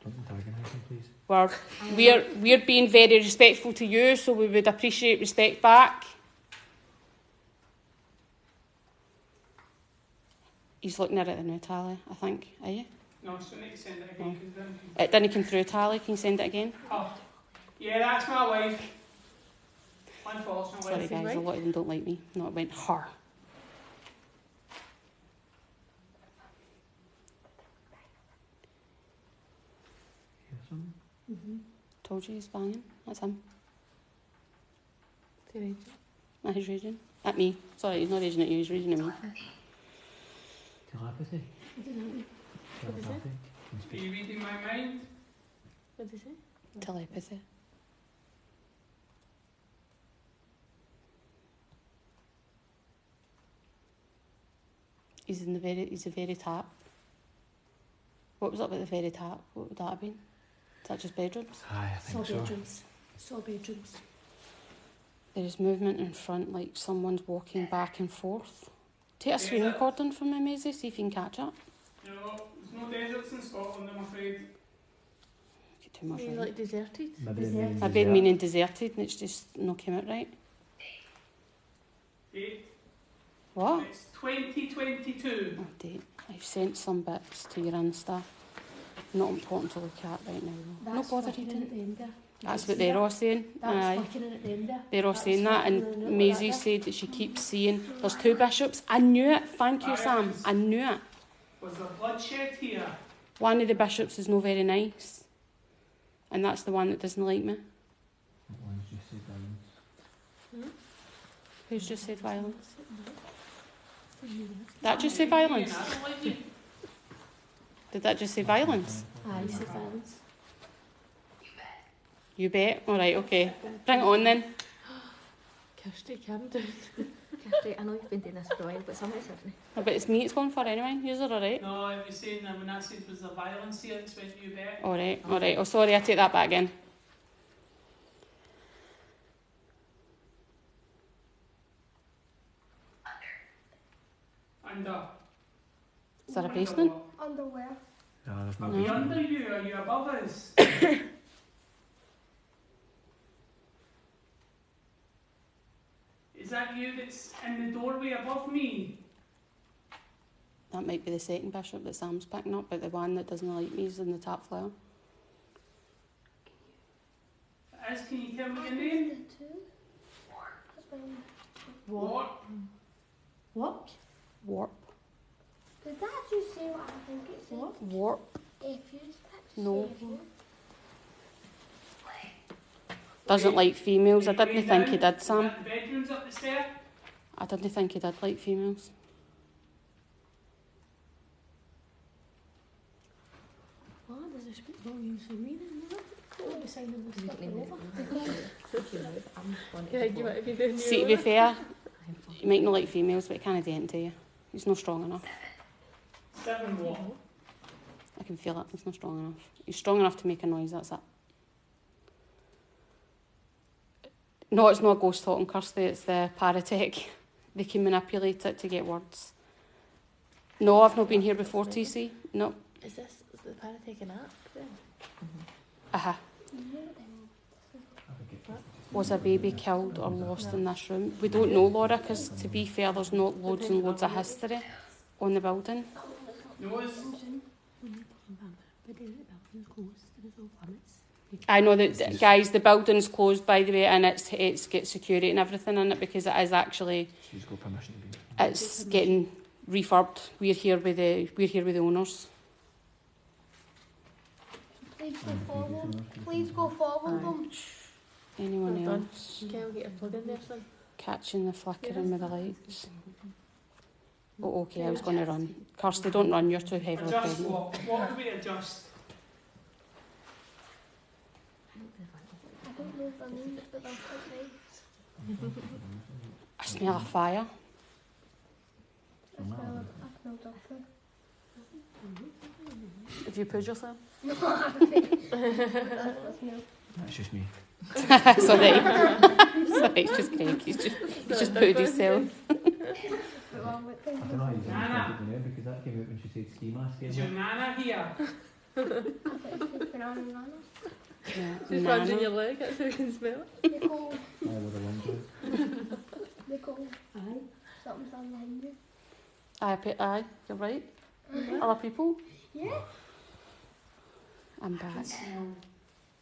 Don't tag anything, please. We're being very respectful to you, so we would appreciate respect back. He's looking at it now, Tally, I think. Are you? No, so need to send it again. No. 'Cause then It didn't come through, Tally. Can you send it again? oh, yeah, that's my wife. Unfortunately. Sorry, guys. A lot of them don't like me. No, it went her. Hear something? Told you he's banging. That's him. It's raging. That he's raging. At me. Sorry, he's not raging at you. He's raging at me. Telepathy. What does that mean? What is it? Telepathy. Can Are speak. you reading my mind? What did they say? Telepathy. He's the very top. What was up at the very top? What would that have been? Is that just bedrooms? Aye, I Saw think so. bedrooms. Saw bedrooms. There's movement in front, like someone's walking back and forth. Take a screen recording from me, Maisie, see if you can catch it. No, there's no deserts in Scotland, I'm afraid. Get too much Are you right. like deserted? Maybe they mean I've been desert. meaning deserted and it's just not came out right. 8. What? It's 2022. Oh, date. I've sent some bits to your Insta. Not important to look at right now though. No That's bother flickering reading. at the end there. That's what they're all saying. That's Aye. fucking in at the end there. They're all That's saying that, fucking in and it like Maisie that said that she keeps seeing there's 2 bishops. I knew it. Thank you, Sam. I knew it. Was there bloodshed here? One of the bishops is not very nice, and that's the one that doesn't like me. That one's just said violence. Who's just said violence? That just say violence? I don't like you. Did that just say violence? Aye, he said violence. You bet. All right, okay. Bring it on then. Kirsty, calm down. Kirsty, I know you've been doing this for a while, but somebody's hit me. Oh, but it's me it's going for anyway. You're all right. No, I was saying that when I said was there violence here, it's when you bet. All right, all right. Oh, sorry, I take that back again. Under. Is there a basement? Underwear. No, there's Are no. we under you? Are you above us? Is that you that's in the doorway above me? That might be the second bishop that Sam's picking up, but the one that doesn't like me is in the top floor. As can you tell me your name? What? What? Warp. Did that just say what I think it said? What? Warp. If you just No. say it. Doesn't like females. I Are you didn't going think he down? did, Sam. Is that the bedrooms up the stair? I didn't think he did like females. Oh, does it speak volumes for me then? No, I'll be signing this stuff over. Yeah, you might be doing See, to be fair, he might not like females, but he can't do anything to you. He's not strong enough. 7 what? I can feel it. He's not strong enough. He's strong enough to make a noise, that's it. No, it's not a ghost talking, Kirsty, it's the paratech. They can manipulate it to get words. No, I've not been here before, TC. No. Is the paratech an app then? Aha. Was a baby killed or lost in this room? We don't know, Laura, because to be fair, there's not loads and loads of history on the building. No, it's... I know that, guys, the building's closed, by the way, and it's got security and everything in it because it is actually, She's got permission to be. it's getting refurbed. We're here with the owners. Please go forward. Please go forward them. Anyone Well done. else Okay, I'll get a plug in there, son. catching the flickering with the lights? Oh, okay, I was going to run. Kirsty, don't run. You're too heavily Adjust pregnant. what do we adjust? I don't know if I mean but that's okay. I smell a fire. I smell different. Have you pooed yourself? No, I haven't. That's what I smell. That's just me. Sorry. Sorry, it's just Craig. He's just pooed himself. But I don't know how you Nana. can it because that came out when she said ski mask. Is your nana here? I thought it was banana and nana. Yeah, Just runs in your leg, that's how you can smell it. Nicole, I would have wondered. Nicole, Aye. something's on behind you. Aye, you're right. Other people? Yeah. I'm back. Smell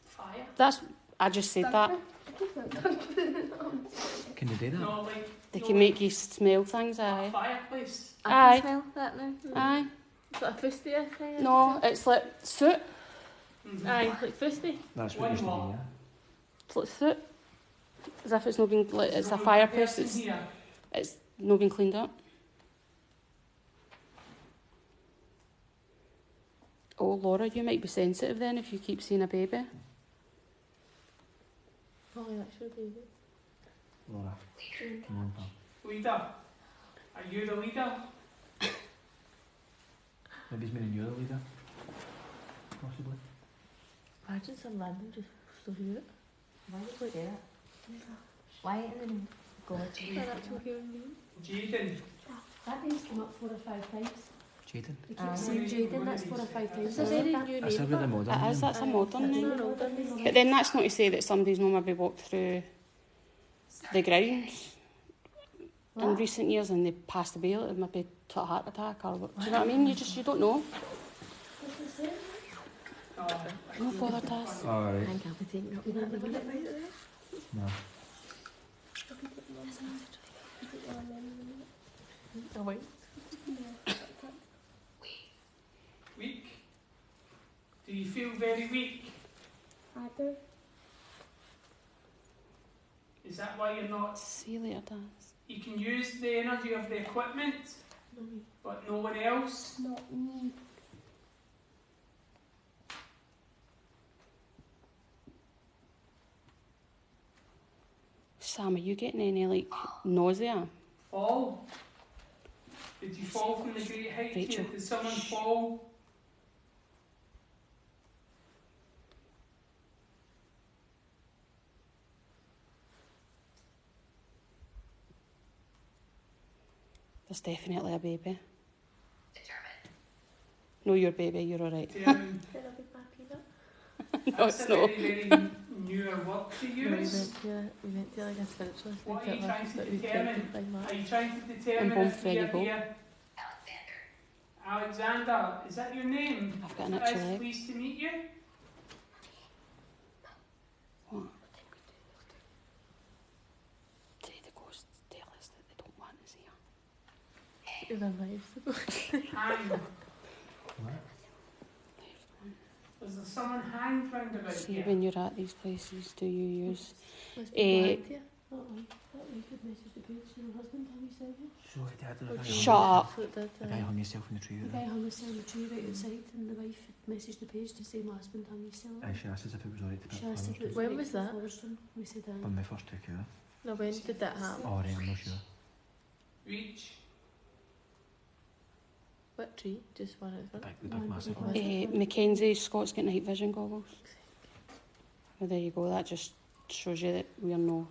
fire? That's. I just said that. Can you do that? No, like... They no, can make you smell things. a Aye. fireplace. I Aye. can smell that now. Aye. Is that a fusty thing? No, it's like soot. Mhm. Aye, like fusty. That's what used to be, yeah. It's like soot. As if it's not been. Like, it's a There's fireplace. person It's here. it's not been cleaned up. Oh, Laura, you might be sensitive then if you keep seeing a baby. Probably that's your baby. Laura, come on, pal. Leader. Are you the leader? Maybe it's meaning you're the leader. Possibly. Imagine some random just still hear it. Why would we do that? Why in the God? An actual human being. Jaden. That name's come up 4 or 5 times. Jaden. They keep Aye. saying Jaden, that's 4 or 5 times. It's a very new That's a name. really modern It is. name. That's a modern It's name. an older name. But then that's not to say that somebody's not maybe walked through the grounds in recent years and they passed away, like maybe to a heart attack or what. Do you know what I mean? You don't know. No, No bother to us. Alright. think I'll be taking up with that. No. Oh, wait. Weak? Do you feel very weak? I do. Is that why you're not? See you later, Daz. You can use the energy of the equipment, but no one else? Not me. Sam, are you getting any, like, nausea? Fall? Did you fall from the great height here? Rachel. Did someone fall? There's definitely a baby. No, your baby, you're alright. Determined. Then I'll be my peanut. No, That's it's a not. very, very newer word to We use. went to like a spiritualist. What are you trying to determine? Are you trying to And determine both if we very are go. here? Alexander, is that your name? I've got an It's itchy leg. pleased to meet you. What? Say the ghosts tell us that they don't want us here. It was a nice. Hang. What? Is there someone hanged round about See, here? when you're at these places, do you use... Must Eh, be blind here. That way could message the page to your husband, how you said it. So he did. The guy Shut hung- up. So it did, The guy hung himself in the tree. The guy hung himself on the tree right outside, and the wife had messaged the page to say my husband hung himself. And she asked us if it was alright to put She asked if it was When right was for that? Father's Day. We said aye. when we first took her. No, when did that happen? Oh, right, I'm not sure. Reach. What tree? Just one at The one? big massive one. Mackenzie, Scott's got night vision goggles. Well, there you go, that just shows you that we're no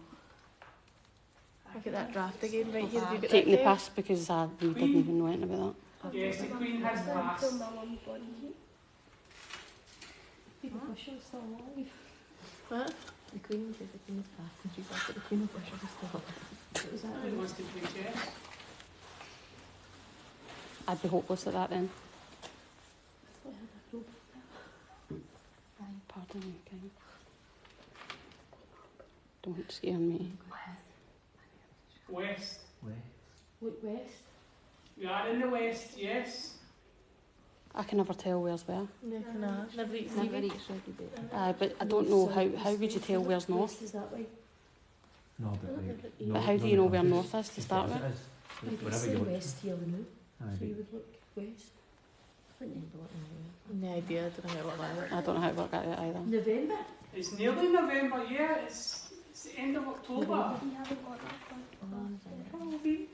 Look at that draft again right here. Have you got taking the that there? piss because we didn't even know anything about that. Yes, the Queen has passed. Until my mum's body heat. People wish I was still alive. What? The Queen says the Queen is passed and she's like, but the Queen of Wishes is still alive. Was that Somebody wants to play chess. I'd be hopeless at that then. I had a rope. Pardon me, King. Don't scare me. West. Look west. We are in the west, yes. I can never tell where's where. Never eats Never TV. But I don't know how would you tell where's north? West is that way. No, but like... But how do you know where north is to start with? It is. Like it's Wherever the you look. west here now, Aye, so you would look west. No idea. I don't know how it works. I don't know how to work at it either. November? It's nearly November, yeah. It's the end of October. We haven't got that one.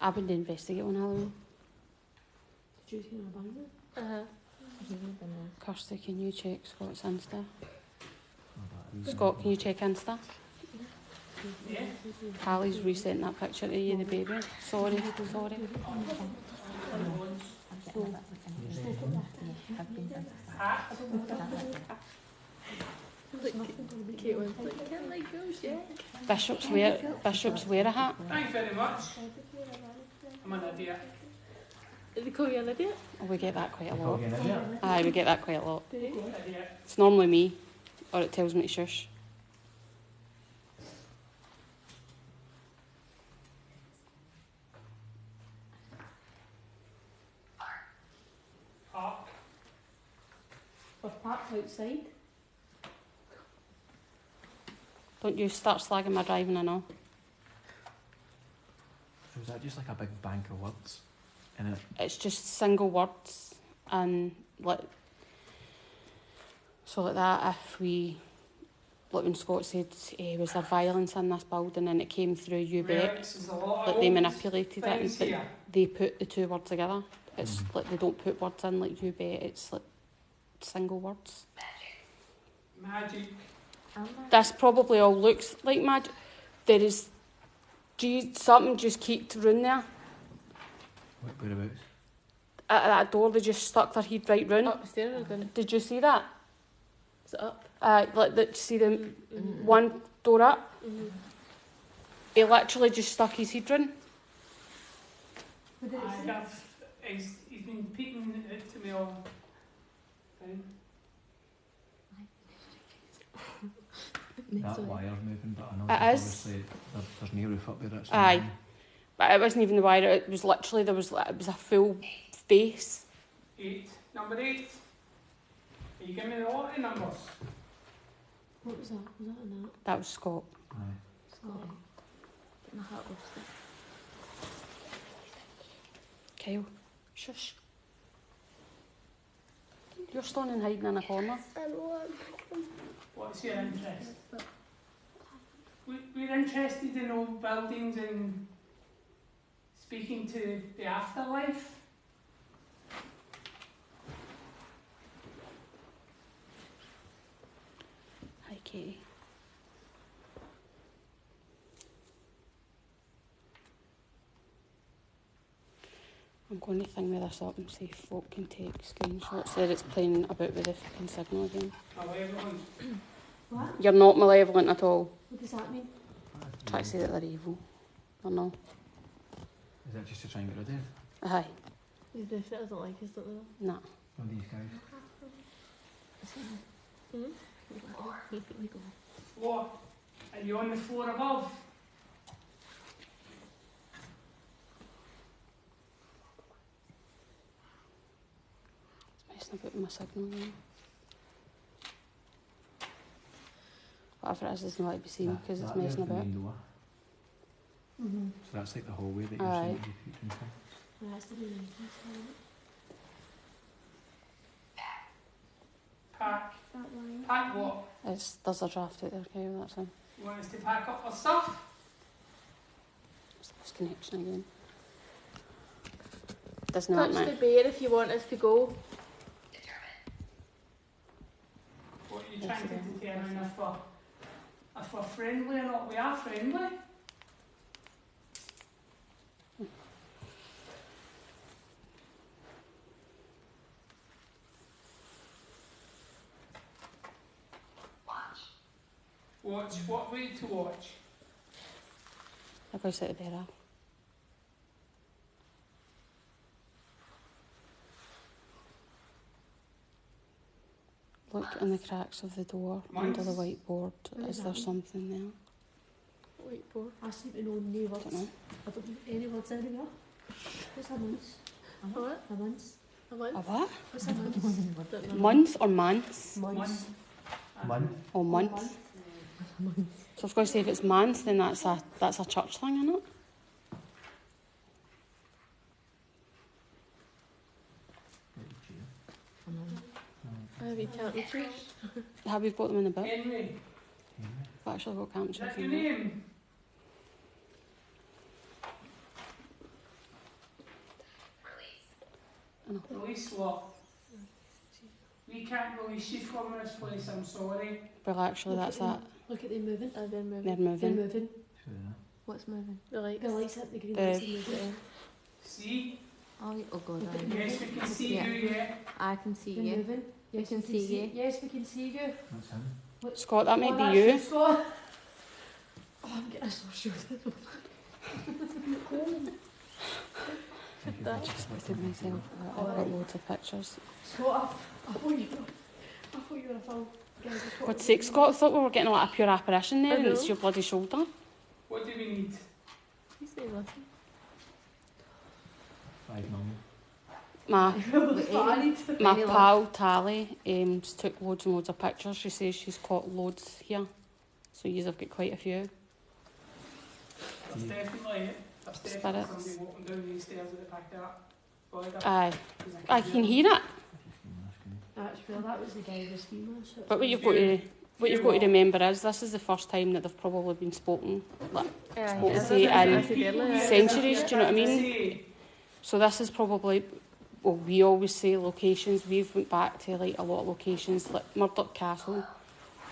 I would investigate on Halloween. Did you hear about it? Uh-huh. Kirsty, can you check Scott's Insta? Oh, that is- Scott, can you check Insta? Yeah. Hallie's resent that picture to you, the baby. Sorry. Hat. Kate was like, can't let go, yeah. Bishops wear a hat. Thanks very much. I'm an idiot. Did they call you an idiot? Oh, we get that quite a Call lot. again, isn't it? Aye, we get that quite a lot. Idiot. It's normally me, or it tells me to shush. Park. We're parked outside. Don't you start slagging my driving, I know. So is that just like a big bank of words? And it... It's just single words, and like, so like that, if we, like when Scott said, was there violence in this building, and it came through, you bet, Relics is a lot that of they old manipulated it, and things but here. they put the two words together. It's Mhm. like they don't put words in like you bet, it's like single words. Magic. This probably all looks like magic. There is, something just kept round there. Whereabouts? At that door, they just stuck their head right round. Upstairs or down? Did you see that? Is it up? Like, see the one door up? He literally just stuck his head round. I have he's been peeking out to me all the time. That wire's moving, but I know It is. obviously there's no roof up there. It's Aye. moving. But it wasn't even the wire, it was literally, it was a full face. 8. Number 8. Are you giving me the lottery numbers? What was that? Was that a nut? That was Scott. Aye. Scotty. Get my hat off. Kyle, shush. You're standing hiding in a corner. I know. What's your interest? We're interested in old buildings and speaking to the afterlife. Hi, Katie. I'm going to thing with this up and see if folk can take screenshots. There it's playing about with the fucking signal again. Malevolent. What? You're not malevolent at all. What does that mean? Try to say that they're evil. Or no. Is that just to try and get rid of Aye. He definitely doesn't like us, don't they? Nah. one of these guys? What? Are you on the floor above? It's messing about with my signal again. Whatever it is, doesn't like to be seen because it's messing about. Mm-hmm. So that's like the hallway that you're Aye. saying you peeked into. That's the main entrance. Pack. That line. Pack what? There's a draft out there, Kyle, that's him. You want us to pack up our stuff? It's this connection again. Doesn't that Touch the matter? bear if you want us to go. What are you trying to determine if we're friendly or not? We are friendly. Watch. What way to watch? I'll go sit there. Look in the cracks of the door under the whiteboard. Is there something there? Whiteboard. I seem to know new words. Don't know. I don't know any words anywhere. What's a month? A what? A month. A month? A what? What's a month? Don't know. Month or months? Months. Month? Or month? So I was going to say if it's month, then that's a church thing, isn't it? We can't reach. Have we got them in the book? Henry, We've actually got camping is chairs that in your the book. name? I know. Release what? We can't release you from this place, I'm sorry. Well, actually, Look that's at that. Look at them moving. They're moving. They're They're moving. moving. What's moving? The lights. The lights hit the green The- lights and moving. See? Oh God, Look at aye. the- Yes, we can see Yeah. you, yeah. I can see They're you. moving. We Yes, can see you. Yes, we can see you. That's him. Scott, that might Oh, be that's you. Scott. Oh, I'm getting a sore shoulder. Thank you. I just looked at myself. I've got loads of pictures. Scott, I thought you were a film. God's sake, Scott, I thought we were getting like a pure apparition there I and know. it's your bloody shoulder. What do we need? You say listen. 5 million. My pal Tally took loads and loads of pictures. She says she's caught loads here. So you have got quite a few. There's definitely Spirits. somebody walking down these stairs at the back of that corridor. Aye. 'Cause I can hear it. That's real, that was the guy with the screamer. So But what you've got to remember is this is the first time that they've probably been spoken. Like, What was he in? Centuries, do you know what I mean? Say, so this is probably, well, we always say locations. We've went back to like a lot of locations, like Murdoch Castle.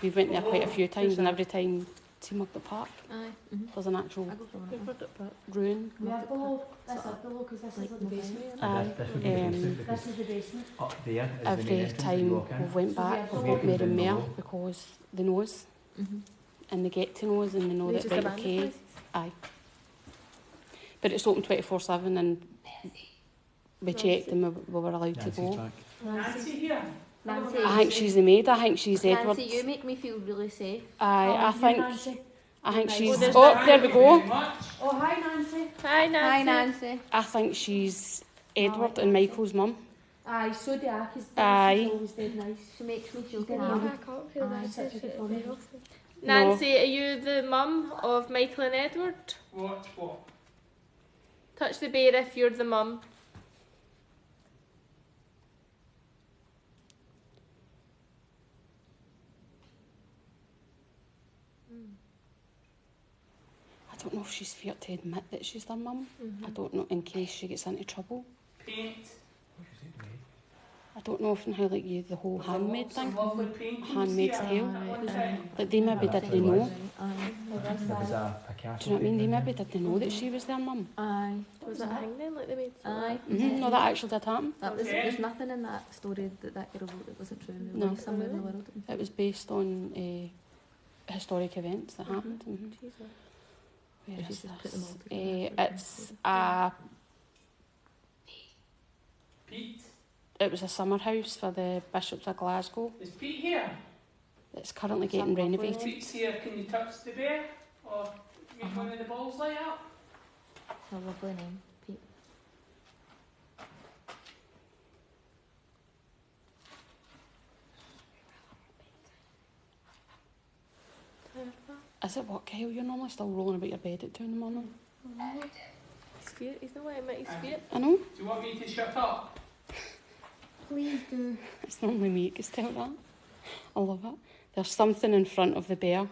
We've went there quite a few times, and every time, see Murdoch Park, Aye. there's an actual I go from that. ruin. we are below. That's up below because this is the basement. Aye. This would be the basement This because is the basement. up there is the main Every entrance that time you walk in. we've went back, we've got Mary Mare because they know us and they get to know us and they know that, right, okay, aye. But it's open 24/7 and we checked and we were allowed to Nancy's go. back. Nancy here. Nancy, I think she's the maid. I think she's Edward's. Nancy, you make me feel really safe. I think Nancy. she's. there's Oh, Nancy. there we Thank you very go. much. Oh, hi, Nancy. Hi, Nancy. Hi, Nancy. I think she's Edward and Michael's mum. Aye, so do I, because Aye. Nancy's always dead nice. She makes me feel Can calm. you back up who Aye, this such is? a good It'll woman. be helpful. Nancy, are you the mum of Michael and Edward? What? Touch the bear if you're the mum. I don't know if she's feared to admit that she's their mum. I don't know, in case she gets into trouble. Paint. I don't know if how like you the whole handmaid Some thing. lovely paintings Handmaid's here. Tale. One time. Like they maybe That's didn't what it know. was. There was a Do castle. you know what I mean? They painting maybe there. didn't know that she was their mum. Aye. Was it a hang then, like they made? Aye. No, that actually did happen. That was, Okay. there's nothing in that story that girl wrote that wasn't true in real No. life somewhere in the world. It was based on historic events that happened. Where But is she's just put them this? all together. It's a. Pete. It was a summer house for the bishops of Glasgow. Is Pete here? It's currently getting renovated. Pete's here. Can you touch the bear? Or make one of the balls light up? It's a lovely name, Pete. Is it what, Kyle? You're normally still rolling about your bed at 2 in the morning. He's fear. He's not letting him out his fear. I know. Do you want me to shut up? Please do. It's normally me that gets tell that. I love it. There's something in front of the bear.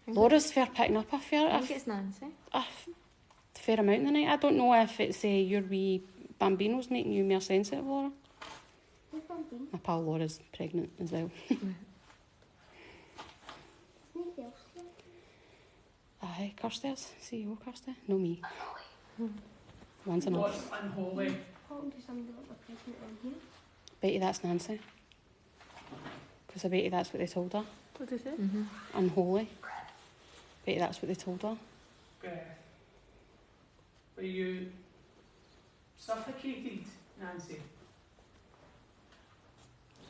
Laura's fair picking up I think it's Nancy. a fair amount tonight. I don't know if it's your wee bambino's making you more sensitive, Laura. Who's Bambino? My pal Laura's pregnant as well. Anything else here? Aye, Kirsty's. CEO Kirsty. No me. One's enough. What's unholy? Talking to somebody like my pregnant in here. Bet you that's Nancy. Because I bet you that's what they told her. What did he say? Mm-hmm. Unholy. Bet you that's what they told her. Beth. Were you suffocated, Nancy?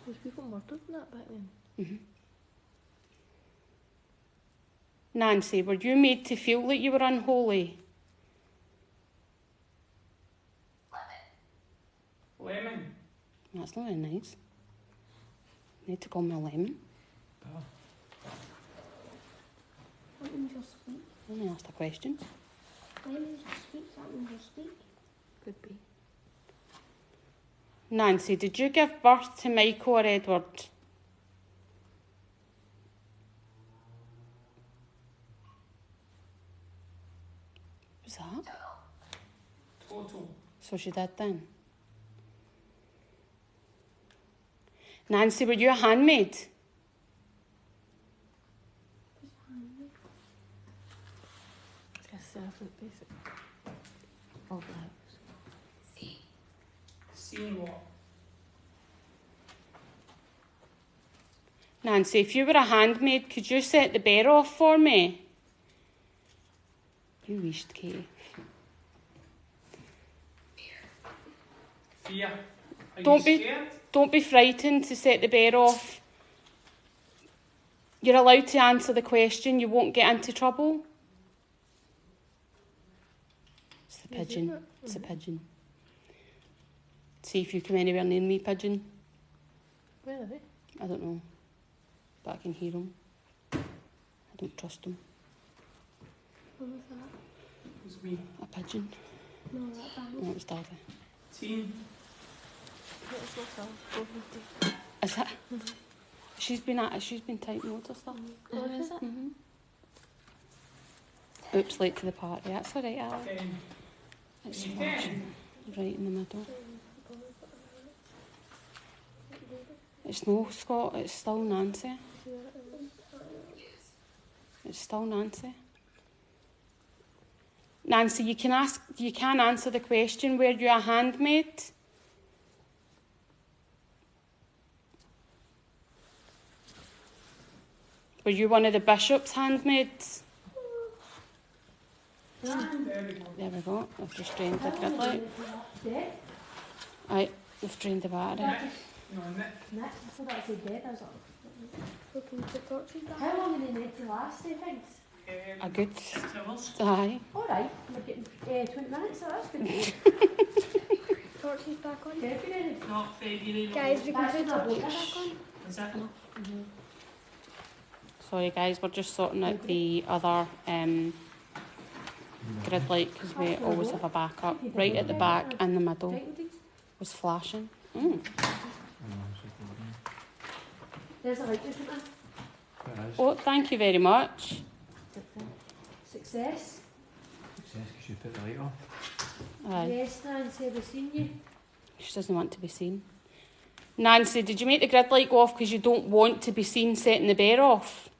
There's people murdered in that back then. Nancy, were you made to feel like you were unholy? Lemon. That's not very nice. You need to call me a lemon. That means you're sweet. I only asked a question. Lemons are sweet, that means you're sweet. Could be. Nancy, did you give birth to Michael or Edward? Was that? Total. So she did then. Nancy, were you a handmaid? It's a servant, basically. Of the house. Seeing what? Nancy, if you were a handmaid, could you set the bear off for me? You wished, Katie. Fear. Are Don't you be- scared? Don't be frightened to set the bear off. You're allowed to answer the question. You won't get into trouble. It's the pigeon. It's a pigeon. See if you come anywhere near me, pigeon. Where are they? I don't know. But I can hear them. I don't trust them. What was that? It was me. A pigeon. No, that bang. No, it was Daddy. Teen. It's not all. Is it? She's been typing loads of stuff. Is it? Oops, late to the party. That's all right, Alex. It's You flashing right in the middle. It's no Scott, it's still Nancy. It's still Nancy. Nancy, you can answer the question, were you a handmaid? Were you one of the bishop's handmaids? There we go. There we go. We've just drained the grid light. Dead? Right, we've drained the battery. No, Nick. Nick, I thought that was dead, I was like, Looking to torches back. how long are they meant to last, do you think? A good Hours. aye. Alright, we're getting 20 minutes, so that's good. Torches back on. February. Not February. no. Guys, we can That's put when I vote torches back on. Is that no? Sorry guys, we're just sorting out the other grid light because we always have a backup. Right at the back in the middle Title deeds. was flashing. There's a light, isn't there? Oh, thank you very much. Success. Success because you put the light off. Aye. Yes, Nancy, we've seen you. She doesn't want to be seen. Nancy, did you make the grid light go off because you don't want to be seen setting the bear off?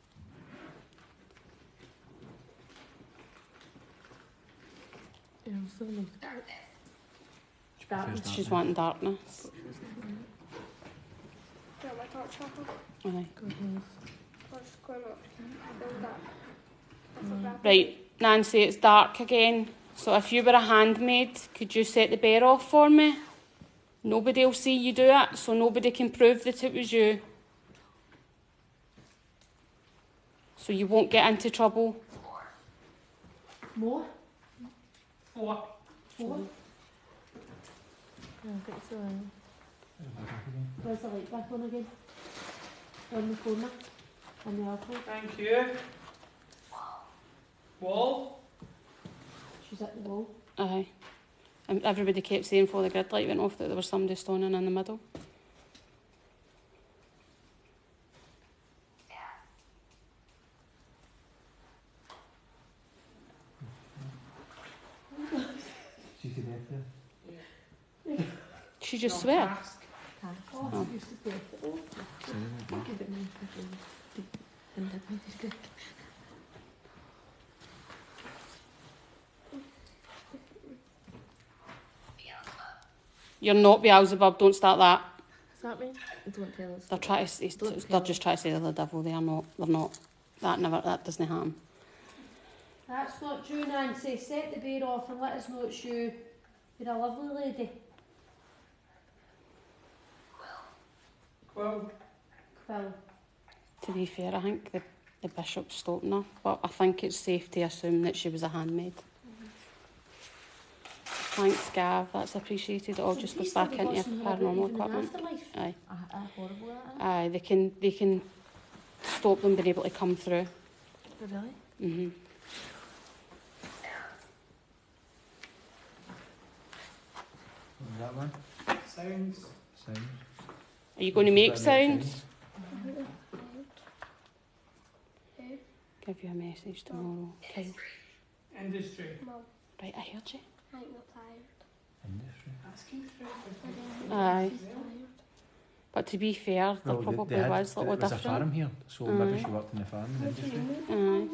She's wanting darkness. Do you want my torch back on? Aye. Torch going up. Build that. That's a grab. Right, Nancy, it's dark again. So if you were a handmaid, could you set the bear off for me? Nobody will see you do it, so nobody can prove that it was you. So you won't get into trouble. More? 4. 4? Where's the light back on again? On the corner. On the alcohol. Thank you. Wall. She's at the wall. Aye. And everybody kept saying before the grid light went off that there was somebody standing in the middle. She's the death there. She just swear. Mask. Oh, she used to be at the wall. You're not Beelzebub, don't start that. What's that mean? Don't tell us. They're trying to say, they're just trying to say they're the devil. They're not. That doesn't happen. That's not true, Nancy. Set the bear off and let us know it's you. You're a lovely lady. Well, Quill. To be fair, I think the bishop stopped her, but I think it's safe to assume that she was a handmaid. Thanks, Gav. That's appreciated. It all just goes back into your paranormal equipment. Aye. Horrible, that. Aye. They can stop them being able to come through. Really? That one? sounds. Sounds. Are you going to make sounds? Give you a message tomorrow. Okay. Industry. Mum, Right, I heard you. I think they're tired. Industry. Asking for Aye. She's tired. But to be fair, there probably was a little There was a farm different. here, so Aye. maybe she worked in the farm What do you industry. mean there's a farm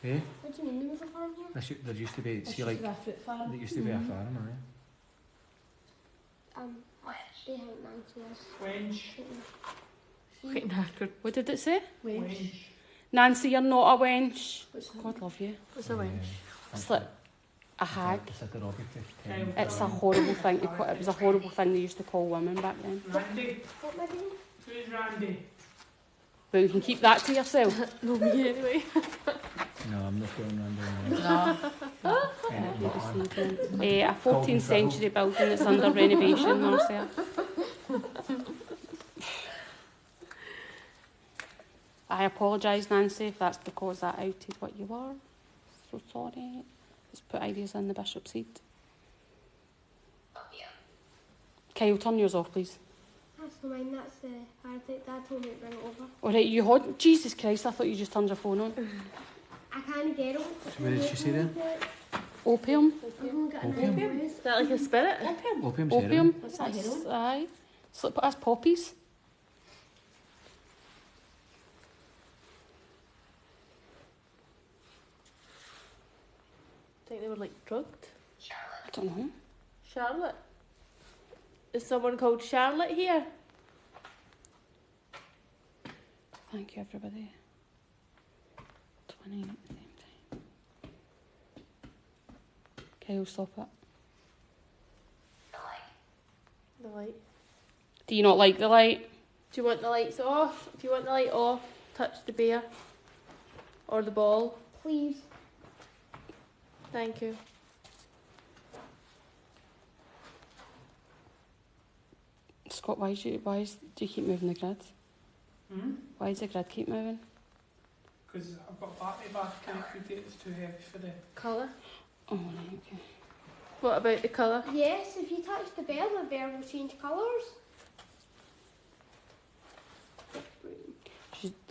here? Eh? What do you mean there was a farm here? There used to be, It's see, like, just a fruit farm. there used to be a farm, aye. Behind Nancy is. Wench. Quite knackered. What did it say? Wench. Nancy, you're not a wench. What's that? God love you. What's a wench? It's like a hag. It's like a Robbie It's a horrible thing to call. It was a horrible thing they used to call women back then. Randy. What am I doing? Who's Randy? But you can keep that to yourself. No, me anyway. No, I'm not feeling random. No. A 14th century building that's under renovation, Marcia. I apologise, Nancy, if that's because I outed what you were. So sorry. Let's put ideas in the bishop's seat. Kyle, turn yours off, please. That's not mine, that's the fire tape. Dad told me to bring it over. All right, you had... Jesus Christ, I thought you just turned your phone on. I can't get it. What did she say there? Opium? Opium? Is that like a spirit? Opium's Opium? heroin. What's that, heroin? Aye. So that's poppies. I think they were like drugged. I don't know. Charlotte. Is someone called Charlotte here? Thank you, everybody. 20 at the same time. Kyle, stop it. The light. Do you not like the light? Do you want the lights off? If you want the light off, touch the bear. Or the ball. Please. Thank you. Scott, do you keep moving the grid? Hmm? Why does the grid keep moving? Because I've got battery back connected, it's too heavy for the... Colour. Oh, right, okay. What about the colour? Yes, if you touch the bear will change colours.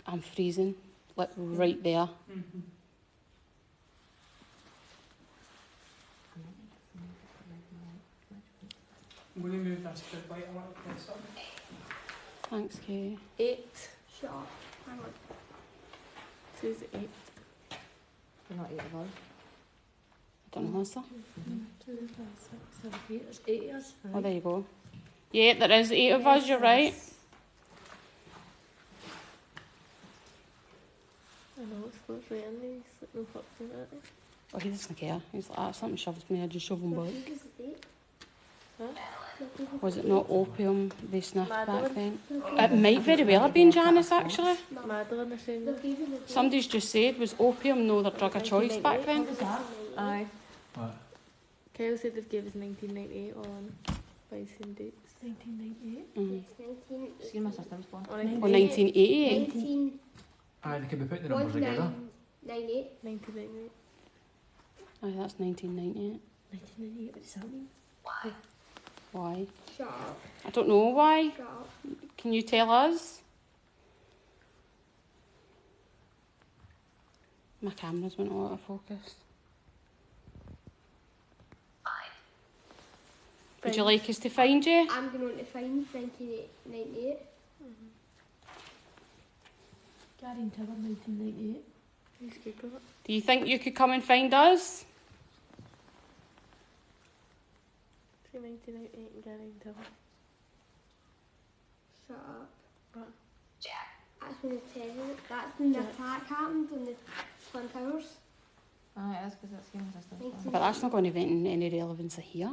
I'm freezing, like right there. Mm-hmm. I'm going to move this bit light, I want to press something. Thanks, Kay. 8. Shut up. Hang on. Says 8. You're not 8 of us. I don't know, Lisa. 2, 5, 6, 7, 8. There's 8 of us. Oh, there you go. Yeah, there is 8 of us, you're right. I know, it's close right in there. He's like, no fucks in it. Oh, he doesn't care. He's like, something shoves me, I just shove him back. Was it not opium they sniffed back then? It might very well have been Janice, actually. Madeline is saying that. Somebody's just said, was opium no their drug of choice back then? Aye. What? Kyle said they've gave us 1998 all on by the same dates. 1998. Mm. Excuse my sister was born. Or Or 1988? 1998. Aye, they could be putting the numbers together. 1998. Aye, that's 1998. 1998, what does that mean? Why? Shut up. I don't know why. Shut up. Can you tell us? My camera's went out of focus. Would you like us to find you? I'm going to find 1998. Garrion Tower, 1998. He's Google it. Do you think you could come and find us? Say 1998 and Garrion Tower. Shut up. What? That's when that's when the attack happened on the Twin Towers. Aye, that's because that's my sister. But that's not going to have any relevance here.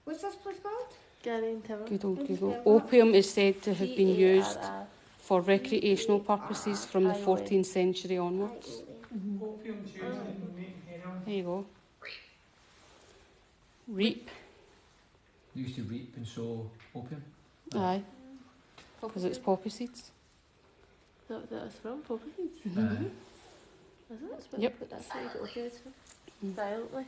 What's this place called? Garrion Tower. Good old Google. Opium is said to have been used for recreational purposes from the 14th century onwards. Opium's used in making heroin. There you go. Reap. They used to reap and sow opium. Aye. Because it's poppy seeds. That's what that's from, poppy seeds. Mhm. Is it? That's what Yep. That's what you got kids from. Silently.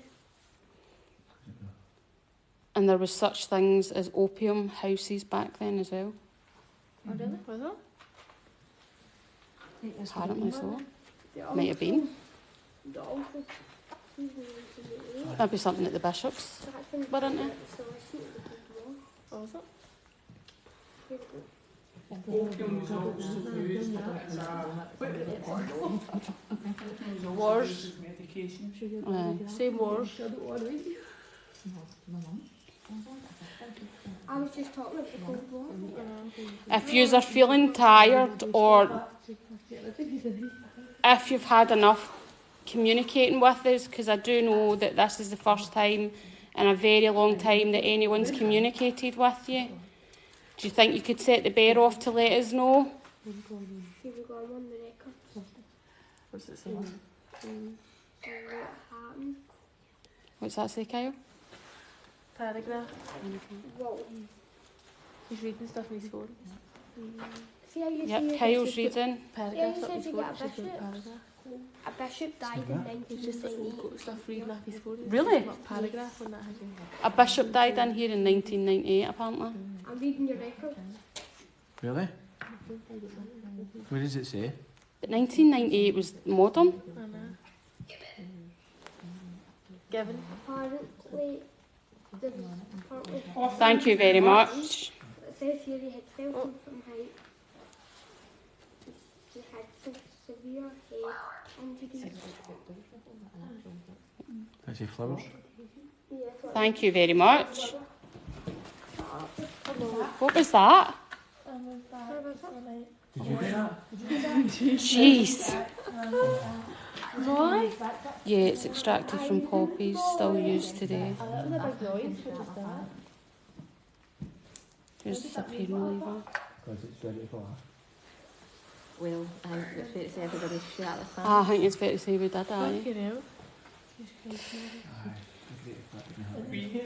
And there was such things as opium houses back then as well. Oh, really? Was it? Apparently so. Might have been. That'd be something that the bishops were into. Oh, was it? Opium was also used as a... Wars. Medication. Same wars. I was just talking about the Cold War. If you are feeling tired or if you've had enough communicating with us, because I do know that this is the first time in a very long time that anyone's communicated with you, do you think you could set the bear off to let us know? See, we got on the record. What's it say? What happened? What's that say, Kyle? Paragraph. Whoa. He's reading stuff on his phone. See how you Yep, see Kyle's reading. Paragraphs you up his said you phone. got a It's just bishop. one paragraph. a bishop died in He's just like 1998. got stuff reading off his phone. Really? It's not paragraph on that. Has he? A bishop died in here in 1998, apparently. I'm reading your record. Really? Where does it say? But 1998 was modern. I know. Given. Apparently, partly Thank you very much. it says here he had fell from height. He had severe head injuries. Does it say flowers? Yeah, Thank you very much. What was that? Did you do that? Jeez. Why? Yeah, it's extracted from poppies, still used today. That was a big noise. What was that? Here's the pain reliever. Because it's ready for her. Well, I think it's fair to say everybody's shit at the fan. I think it's fair to say we did, aye. Fucking hell.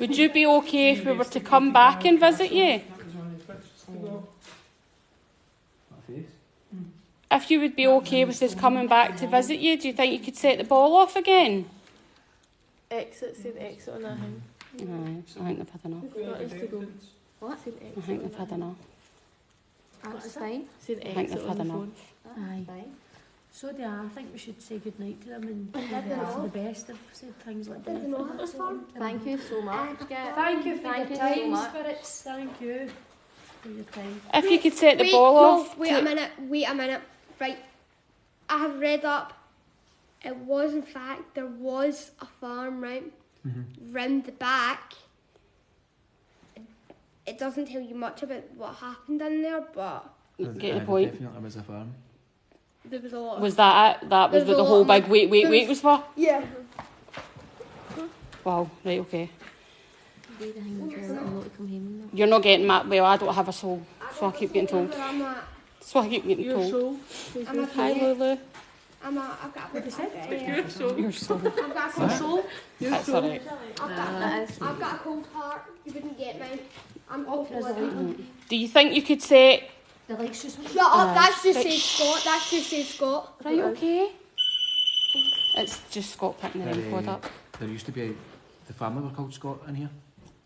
Would you be okay if we were to come back and visit you? What face? If you would be okay with us coming back to visit you, do you think you could set the ball off again? Exit, say the exit on that thing. Aye, I think they've had enough. What is to go? What? Say the exit I think on they've that had thing. enough. That's fine. Say the I think exit they've on had the enough. phone. Aye. Aye. So do I think we should say good night to them and for the best. They've said things like that. Thank you so much. Thank you for Thank your you so time, much. spirits. Thank you for your time. If you could set the ball off. Wait a minute. Right. I have read up. It was, in fact, there was a farm, right? Round the back. It doesn't tell you much about what happened in there, but Get the point. Definitely was a farm. there was a lot of... Was that it? That was There's what a the whole lot of big wait was for? Yeah. Wow, right, okay. Do the thing with your not to come home. You're not getting mad. Well, I don't have a soul, so I keep getting told. I'm at... So I keep getting Your told. soul. I'm at... Hi, Lulu. I've got a... Your soul. Your soul. I've got a cold soul. That's alright. I've got a cold heart. You wouldn't get me. I'm awful like that. Do you think you could set... The lights just went. Shut up, that's just Right. says Scott. That's just says Scott. Right, okay. It's just Scott picking the There, pod up. There used to be the family were called Scott in here.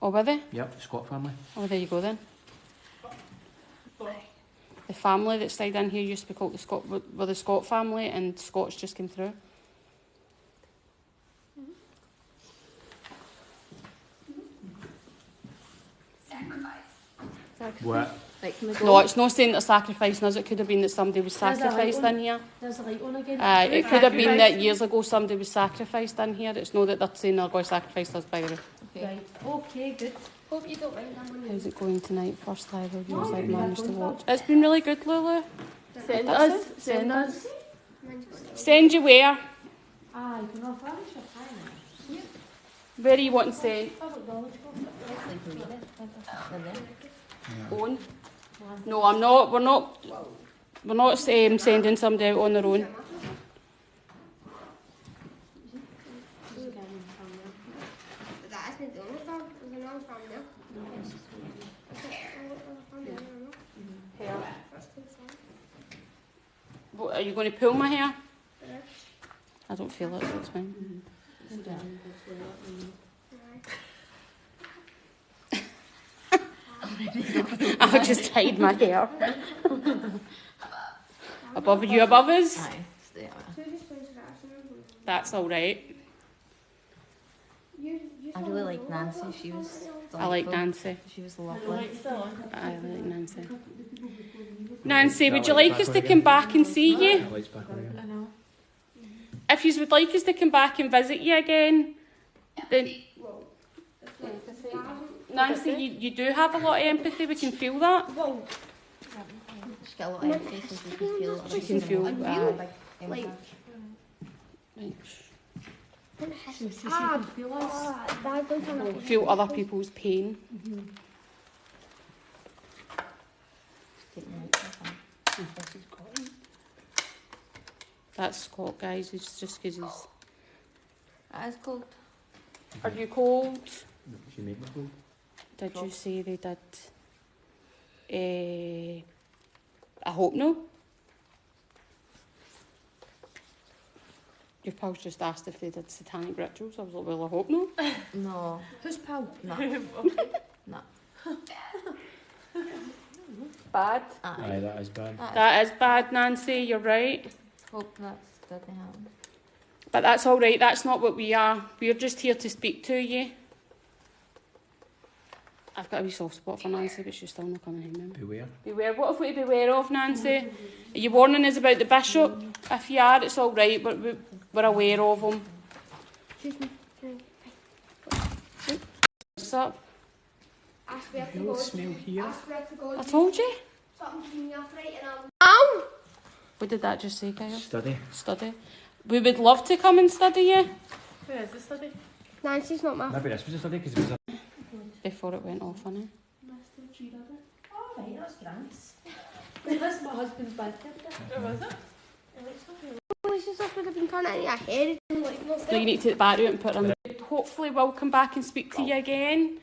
Oh, were they? Yep, the Scott family. Oh, there you go then. The family that stayed in here used to be called the Scott, were the Scott family, and Scots just came through. What? Right, can we go? No, it's not saying that sacrificing us. It could have been that somebody was There's a light sacrificed on. in here. There's a light on again. It could have been that years ago somebody was sacrificed in here. It's not that they're saying they're going to sacrifice us by the roof. Okay. Right. Okay, good. Hope you don't mind them. How's it going tonight? First live reviews I've managed to watch. It's been really good, Lulu. Send That's us. Send us. Send you where? Aye, you can offer us your time. Where are you wanting sent? Public knowledge course. Like for me then. On? No, I'm not. We're not. We're not sending somebody out on their own. That isn't the only farm. There's another farm there. What, are you going to pull my hair? I don't feel it, so it's fine. I'll just hide my hair. Above you, above us? Aye, stay away. That's all right. I really like Nancy. She was I like delightful. Nancy. She was lovely. I like Nancy. Nancy, would you like us to come back and see you? The lights back on again. I know. If you would like us to come back and visit you again, then Nancy, you do have a lot of empathy. We can feel that. She's got a lot of empathy, so she can feel it. She can feel Big that. empathy. Right. She can feel us. Feel other people's pain. Take me out. That's Scott, guys. It's just because he's. That is cold. Are you cold? She made me cold. Did you say they did? I hope no. Your pals just asked if they did satanic rituals. I was like, well, I hope no. No. Who's pal? No. No. Bad. Aye, that is bad. That is bad, Nancy. You're right. Hope that's didn't happen. But that's all right. That's not what we are. We're just here to speak to you. I've got a wee soft spot for Nancy, but she's still not coming home. Beware. Beware. What have we to beware of, Nancy? Are you warning us about the bishop? If you are, it's all right. We're aware of him. What's up? I swear to God. Smell here. I swear to God. I told you. something to me off, right? And I'm What did that just say, Kyle? Study. Study. We would love to come and study you Where is the study? Nancy's not my Maybe this was a study because it was a... before it went off on it. Mr. G Rudder. Oh, right, that's grand. That's my husband's birthday. Where was it? stuff would have been turning into a head. So you need to take the battery out and put it on. Hopefully we'll come back and speak to you again.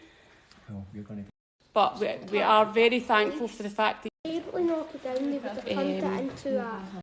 Oh, you're going to... But we are very thankful for the fact that Able to knock it down, they would have turned it into a